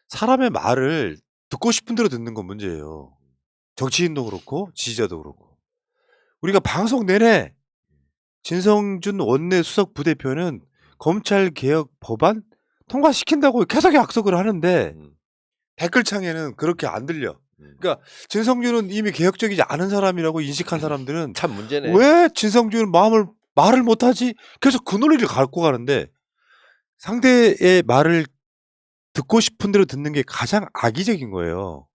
사람의 말을 듣고 싶은 대로 듣는 건 문제예요. 정치인도 그렇고 지지자도 그렇고. 우리가 방송 내내 진성준 원내 수석 부대표는 검찰 개혁 법안 통과시킨다고 계속 약속을 하는데 댓글창에는 그렇게 안 들려. 그러니까 진성준은 이미 개혁적이지 않은 사람이라고 인식한 사람들은 참 문제네. 왜 진성준은 말을 못하지? 계속 그 논리를 갖고 가는데 상대의 말을 듣고 싶은 대로 듣는 게 가장 악의적인 거예요.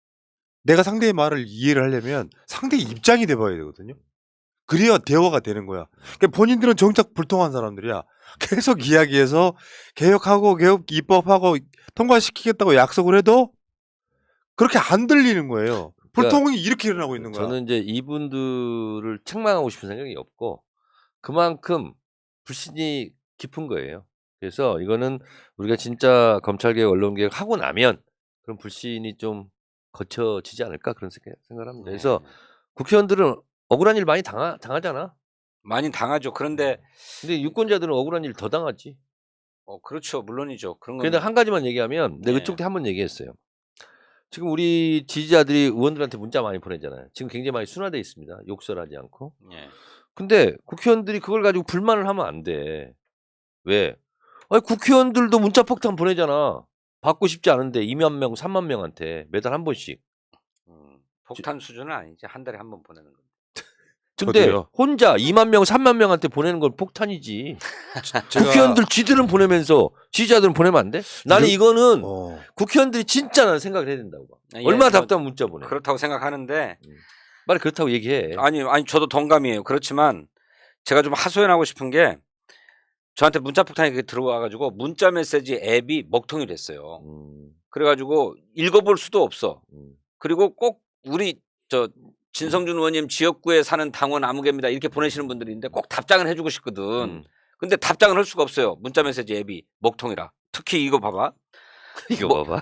내가 상대의 말을 이해를 하려면 상대의 입장이 돼봐야 되거든요. 그래야 대화가 되는 거야. 그러니까 본인들은 정작 불통한 사람들이야. 계속 이야기해서 개혁하고 개혁 입법하고 통과시키겠다고 약속을 해도 그렇게 안 들리는 거예요. 불통이 이렇게 일어나고 있는 거야. 저는 이제 이분들을 책망하고 싶은 생각이 없고 그만큼 불신이 깊은 거예요. 그래서 이거는 우리가 진짜 검찰개혁, 언론개혁 하고 나면 그런 불신이 좀 거쳐지지 않을까 그런 생각을 합니다. 그래서 네. 국회의원들은 억울한 일 많이 당하잖아. 많이 당하죠. 그런데 근데 유권자들은 억울한 일 더 당하지. 그렇죠. 물론이죠. 그런 건 근데 한 가지만 얘기하면 내가 네. 그쪽 때 한 번 얘기했어요. 지금 우리 지지자들이 의원들한테 문자 많이 보내잖아요. 지금 굉장히 많이 순화되어 있습니다. 욕설하지 않고. 예. 근데 국회의원들이 그걸 가지고 불만을 하면 안 돼. 왜? 아니 국회의원들도 문자 폭탄 보내잖아. 받고 싶지 않은데 2만 명, 3만 명한테 매달 한 번씩. 폭탄 수준은 아니지. 한 달에 한 번 보내는 거. 근데 저도요. 혼자 2만 명, 3만 명한테 보내는 건 폭탄이지. 국회의원들 쥐들은 보내면서 지지자들은 보내면 안 돼? 나는 이거는 국회의원들이 진짜 나는 생각을 해야 된다고 봐. 예, 얼마나 저 답답한 문자 보내. 그렇다고 생각하는데 빨리 그렇다고 얘기해. 아니 저도 동감이에요. 그렇지만 제가 좀 하소연하고 싶은 게 저한테 문자 폭탄이 그게 들어와 가지고 문자 메시지 앱이 먹통이 됐어요. 그래 가지고 읽어볼 수도 없어. 그리고 꼭 우리 진성준 의원님 지역구에 사는 당원 아무개입니다. 이렇게 보내시는 분들이 있는데 꼭 답장을 해 주고 싶거든. 근데 답장을 할 수가 없어요. 문자 메시지 앱이 먹통이라. 특히 이거 봐봐. 이거 봐봐.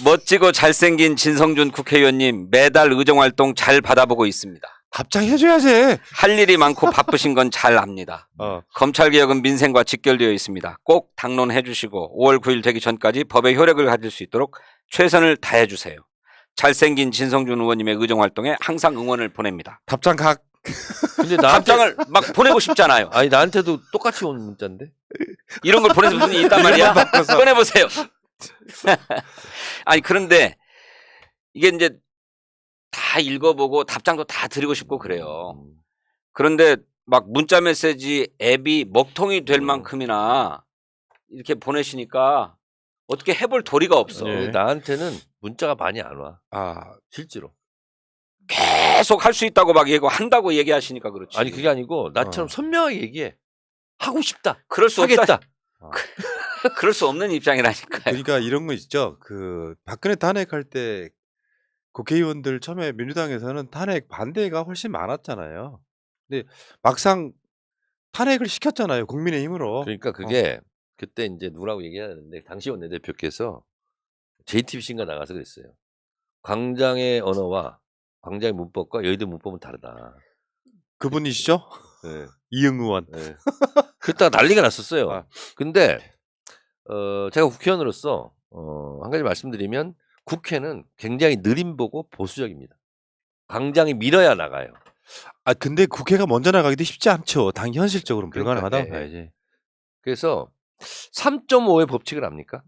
멋지고 잘생긴 진성준 국회의원님 매달 의정활동 잘 받아보고 있습니다. 답장해줘야지. 할 일이 많고 바쁘신 건 잘 압니다. 검찰개혁은 민생과 직결되어 있습니다. 꼭 당론해 주시고 5월 9일 되기 전까지 법의 효력을 가질 수 있도록 최선을 다해 주세요. 잘생긴 진성준 의원님의 의정활동에 항상 응원을 보냅니다. 답장 각. 근데 답장을 막 보내고 싶잖아요. 아니 나한테도 똑같이 온 문자인데. 이런 걸 보내는 분이 있단 말이야. 꺼내보세요. 아니 그런데 이게 이제 다 읽어보고 답장도 다 드리고 싶고 그래요. 그런데 막 문자 메시지 앱이 먹통이 될 만큼이나 이렇게 보내시니까 어떻게 해볼 도리가 없어. 예. 나한테는 문자가 많이 안 와. 실제로. 계속 할 수 있다고 막 얘기하고 한다고 얘기하시니까 그렇지. 아니 그게 아니고 나처럼 선명하게 얘기해. 하고 싶다. 그럴 수 하겠다. 없다. 그럴 수 없는 입장이라니까요. 그러니까 이런 거 있죠. 그 박근혜 탄핵할 때 국회의원들 처음에 민주당에서는 탄핵 반대가 훨씬 많았잖아요. 근데 막상 탄핵을 시켰잖아요. 국민의힘으로. 그러니까 그게 그때 이제 누구라고 얘기해야 되는데 당시 원내대표께서 JTBC인가 나가서 그랬어요. 광장의 언어와 광장의 문법과 여의도 문법은 다르다. 그분이시죠? 네. 이응 의원. 네. 그랬다가 난리가 났었어요. 근데 제가 국회의원으로서 한 가지 말씀드리면 국회는 굉장히 느림보고 보수적입니다. 광장이 밀어야 나가요. 근데 국회가 먼저 나가기도 쉽지 않죠. 당 현실적으로는 그러니까, 불가능하다고 봐야지. 그래서 3.5의 법칙을 압니까?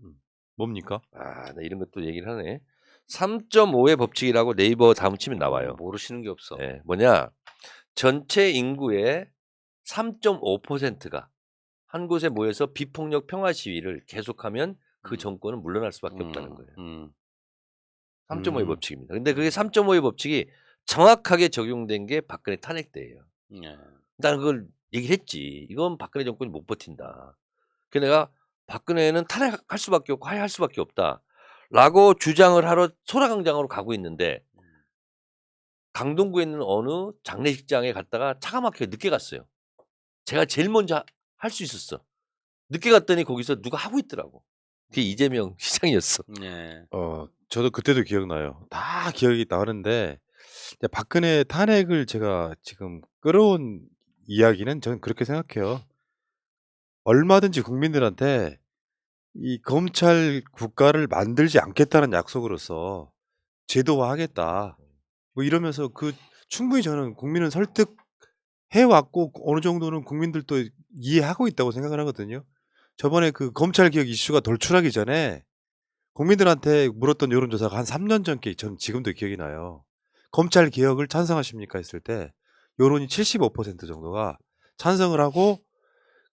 뭡니까? 나 이런 것도 얘기를 하네. 3.5의 법칙이라고 네이버 다음 치면 나와요. 모르시는 게 없어. 네, 뭐냐? 전체 인구의 3.5%가 한 곳에 모여서 비폭력 평화 시위를 계속하면 그 정권은 물러날 수밖에 없다는 거예요. 3.5의 법칙입니다. 근데 그게 3.5의 법칙이 정확하게 적용된 게 박근혜 탄핵 때예요. 나는 그걸 얘기를 했지. 이건 박근혜 정권이 못 버틴다. 그래서 내가 박근혜는 탄핵할 수밖에 없고 하야할 수밖에 없다. 라고 주장을 하러 소라광장으로 가고 있는데 강동구에 있는 어느 장례식장에 갔다가 차가 막혀 늦게 갔어요. 제가 제일 먼저 할 수 있었어. 늦게 갔더니 거기서 누가 하고 있더라고. 그게 이재명 시장이었어. 저도 그때도 기억나요. 다 기억이 나는데 박근혜 탄핵을 제가 지금 끌어온 이야기는 저는 그렇게 생각해요. 얼마든지 국민들한테 이 검찰 국가를 만들지 않겠다는 약속으로서 제도화하겠다. 뭐 이러면서 충분히 저는 국민은 설득해 왔고 어느 정도는 국민들도 이해하고 있다고 생각을 하거든요. 저번에 그 검찰 개혁 이슈가 돌출하기 전에 국민들한테 물었던 여론조사가 한 3년 전께 전 지금도 기억이 나요. 검찰 개혁을 찬성하십니까 했을 때 여론이 75% 정도가 찬성을 하고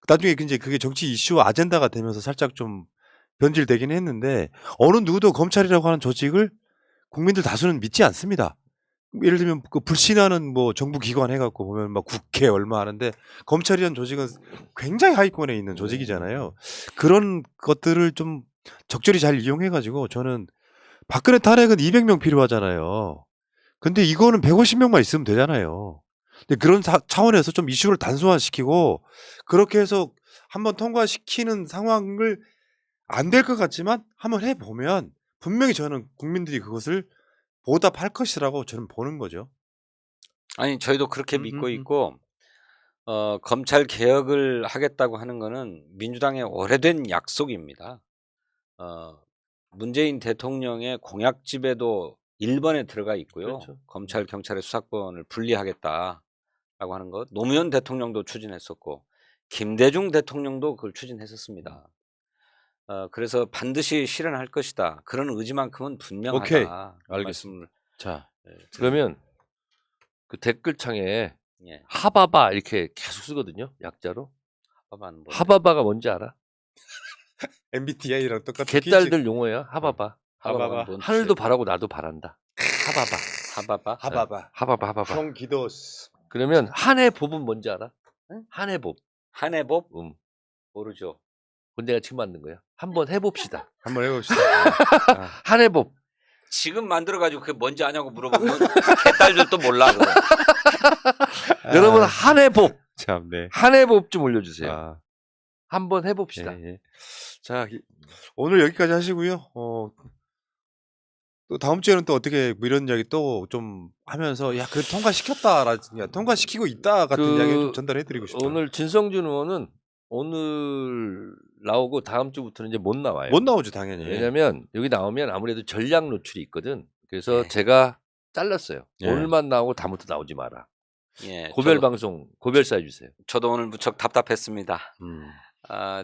나중에 이제 그게 정치 이슈와 아젠다가 되면서 살짝 좀 변질되긴 했는데 어느 누구도 검찰이라고 하는 조직을 국민들 다수는 믿지 않습니다. 예를 들면 그 불신하는 뭐 정부 기관 해갖고 보면 막 국회 얼마 하는데 검찰이란 조직은 굉장히 하위권에 있는 조직이잖아요. 그런 것들을 좀 적절히 잘 이용해가지고 저는 박근혜 탄핵은 200명 필요하잖아요. 근데 이거는 150명만 있으면 되잖아요. 근데 그런 차원에서 좀 이슈를 단순화시키고 그렇게 해서 한번 통과시키는 상황을 안 될 것 같지만 한번 해보면 분명히 저는 국민들이 그것을 보답할 것이라고 저는 보는 거죠. 아니 저희도 그렇게 믿고 있고 검찰 개혁을 하겠다고 하는 거는 민주당의 오래된 약속입니다. 문재인 대통령의 공약집에도 1번에 들어가 있고요. 그렇죠. 검찰 경찰의 수사권을 분리하겠다라고 하는 것. 노무현 대통령도 추진했었고 김대중 대통령도 그걸 추진했었습니다. 그래서 반드시 실현할 것이다. 그런 의지만큼은 분명하다. 오케이. 그런 알겠습니다. 말씀을 자, 그러면 그 댓글창에 예. 하바바 이렇게 계속 쓰거든요. 약자로. 하바바는 뭐 하바바가 뭔지 알아? MBTI랑 똑같은 개딸들 용어야. 하바바. 하바바. 뭔 하늘도 뜻이에요? 바라고 나도 바란다. 하바바. 하바바? 하바바. 하바바 하바바. 형기도스. 그러면 한해 법은 뭔지 알아? 한해 법. 한해법? 모르죠. 그건 내가 지금 만든 거야. 한번 해봅시다. 한번 해봅시다. 한해 법. 지금 만들어가지고 그게 뭔지 아냐고 물어보면 개딸들도 몰라. 그거. 여러분 한해 법. 참, 네. 한해 법 좀 올려주세요. 아, 한번 해봅시다. 예, 예. 자, 오늘 여기까지 하시고요. 또 다음 주에는 또 어떻게 뭐 이런 이야기 또 좀 하면서 야, 그 통과시켰다라든지 통과시키고 있다 같은 그 이야기 좀 전달해드리고 싶어요. 오늘 진성준 의원은 오늘 나오고 다음 주부터는 이제 못 나와요. 못 나오죠, 당연히. 왜냐면 여기 나오면 아무래도 전략 노출이 있거든. 그래서 네. 제가 잘랐어요. 예. 오늘만 나오고 다음부터 나오지 마라. 예, 고별 방송 고별사 해주세요. 저도 오늘 무척 답답했습니다.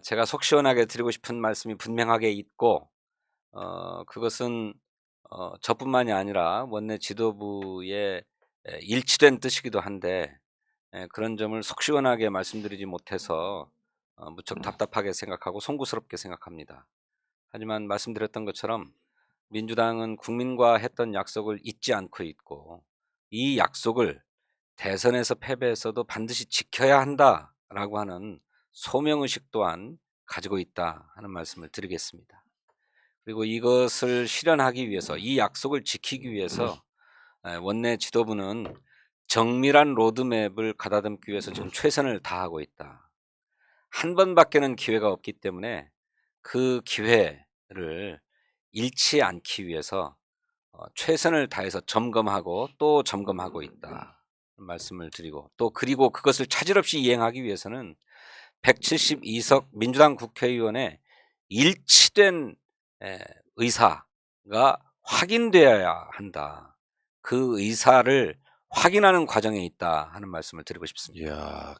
제가 속 시원하게 드리고 싶은 말씀이 분명하게 있고 그것은 저뿐만이 아니라 원내 지도부의 일치된 뜻이기도 한데 그런 점을 속 시원하게 말씀드리지 못해서 무척 답답하게 생각하고 송구스럽게 생각합니다. 하지만 말씀드렸던 것처럼 민주당은 국민과 했던 약속을 잊지 않고 있고 이 약속을 대선에서 패배했어도 반드시 지켜야 한다라고 하는 소명의식 또한 가지고 있다 하는 말씀을 드리겠습니다. 그리고 이것을 실현하기 위해서 이 약속을 지키기 위해서 원내 지도부는 정밀한 로드맵을 가다듬기 위해서 지금 최선을 다하고 있다. 한 번밖에는 기회가 없기 때문에 그 기회를 잃지 않기 위해서 최선을 다해서 점검하고 또 점검하고 있다 말씀을 드리고 또 그리고 그것을 차질 없이 이행하기 위해서는 172석 민주당 국회의원의 일치된 의사가 확인되어야 한다. 그 의사를 확인하는 과정에 있다 하는 말씀을 드리고 싶습니다. 이야,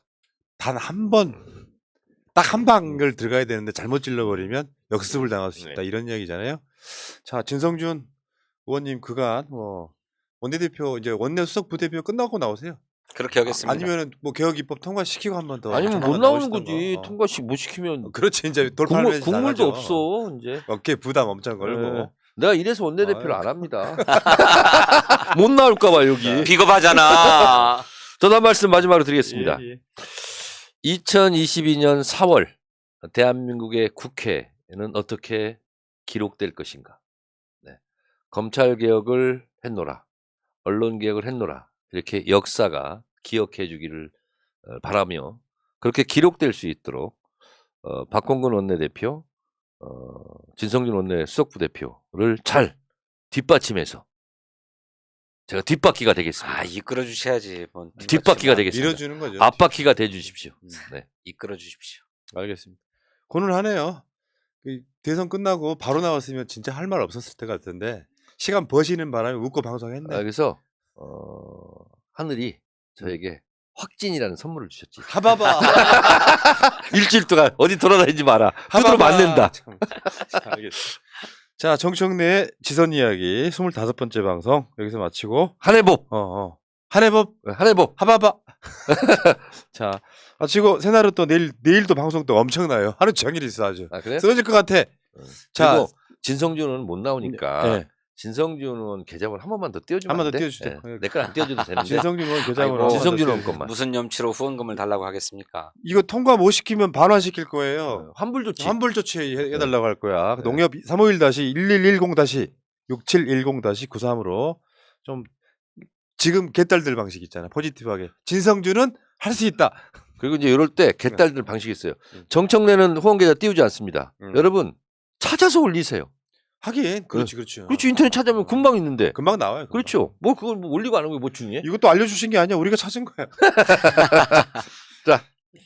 단 한 번, 딱 한 방을 들어가야 되는데 잘못 찔러버리면 역습을 당할 수 있다. 네. 이런 이야기잖아요. 자, 진성준 의원님 그간 원내대표 이제 원내 수석 부대표 끝나고 나오세요. 그렇게 하겠습니다. 아니면은 뭐 개혁 입법 통과시키고 한 번 더. 아니면 못 조만간 나오는 나오시던가. 거지. 통과식 못 시키면 그렇지, 이제 돌파하면 국물도 없어 이제. 어깨 부담 엄청 걸고. 네. 내가 이래서 원내대표를 아유. 안 합니다. 못 나올까봐 여기. 비겁하잖아. 저도 한 말씀 마지막으로 드리겠습니다. 예, 예. 2022년 4월 대한민국의 국회는 어떻게 기록될 것인가. 네. 검찰 개혁을 했노라. 언론 개혁을 했노라. 이렇게 역사가 기억해 주기를 바라며 그렇게 기록될 수 있도록 박홍근 원내대표, 진성준 원내 수석부대표를 잘 뒷받침해서 제가 뒷바퀴가 되겠습니다. 이끌어 주셔야지. 뭔 뒷바퀴가 되겠습니다. 밀어주는 거죠. 앞바퀴가 돼 주십시오. 네. 이끌어 주십시오. 알겠습니다. 고는하네요. 대선 끝나고 바로 나왔으면 진짜 할 말 없었을 것 같은데 시간 버시는 바람에 웃고 방송했네. 그래서 하늘이 저에게 확진이라는 선물을 주셨지. 하바바. 일주일 동안 어디 돌아다니지 마라. 두드러 하바바. 맞는다. 참. 알겠습니다. 자, 정청래의 지선 이야기 25번째 방송 여기서 마치고 한해법. 한해법 한해법. 하바바. 자, 마치고 새날은 또 내일도 방송 또 엄청나요. 하루 종일 있어 아주. 아 그래? 쓰러질 것 같아. 자, 그리고 진성준은 못 나오니까 네. 진성준 계좌번호 한 번만 더 띄워주면 한 번 안 더 돼? 띄워주죠. 내 거 안 띄워줘도 되는데. 진성준 의원 계좌번호. 아이고, 진성준 의원 띄워주세요. 것만. 무슨 염치로 후원금을 달라고 하겠습니까? 이거 통과 못 시키면 반환시킬 거예요. 환불 조치. 환불 조치 해달라고 할 거야. 농협 351-1110-6710-93으로 좀 지금 개딸들 방식 있잖아. 포지티브하게. 진성준은 할 수 있다. 그리고 이제 이럴 때 개딸들 방식이 있어요. 정청래는 후원 계좌 띄우지 않습니다. 여러분 찾아서 올리세요. 하긴 그렇지. 그렇죠. 인터넷 찾아보면 금방 있는데. 금방 나와요. 금방. 그렇죠. 뭐 그걸 뭐 올리고 안 하는 게 뭐 중요해? 이것도 알려주신 게 아니야. 우리가 찾은 거야.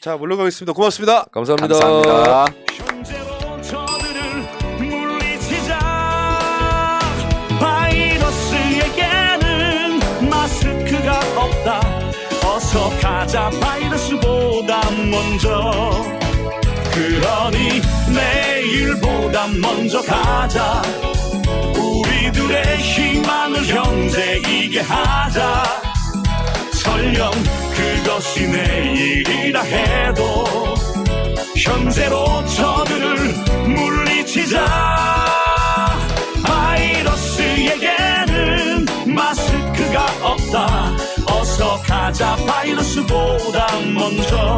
자 물러가겠습니다. 고맙습니다. 감사합니다. 감사합니다. 현재로 저들을 물리치자. 바이러스에게는 마스크가 없다. 어서 가자 바이러스보다 먼저. 그러니 내일보다 먼저 가자. 우리들의 희망을 형제이게 하자. 설령 그것이 내일이라 해도 현재로 저들을 물리치자. 바이러스에게는 마스크가 없다. 어서 가자 바이러스보다 먼저.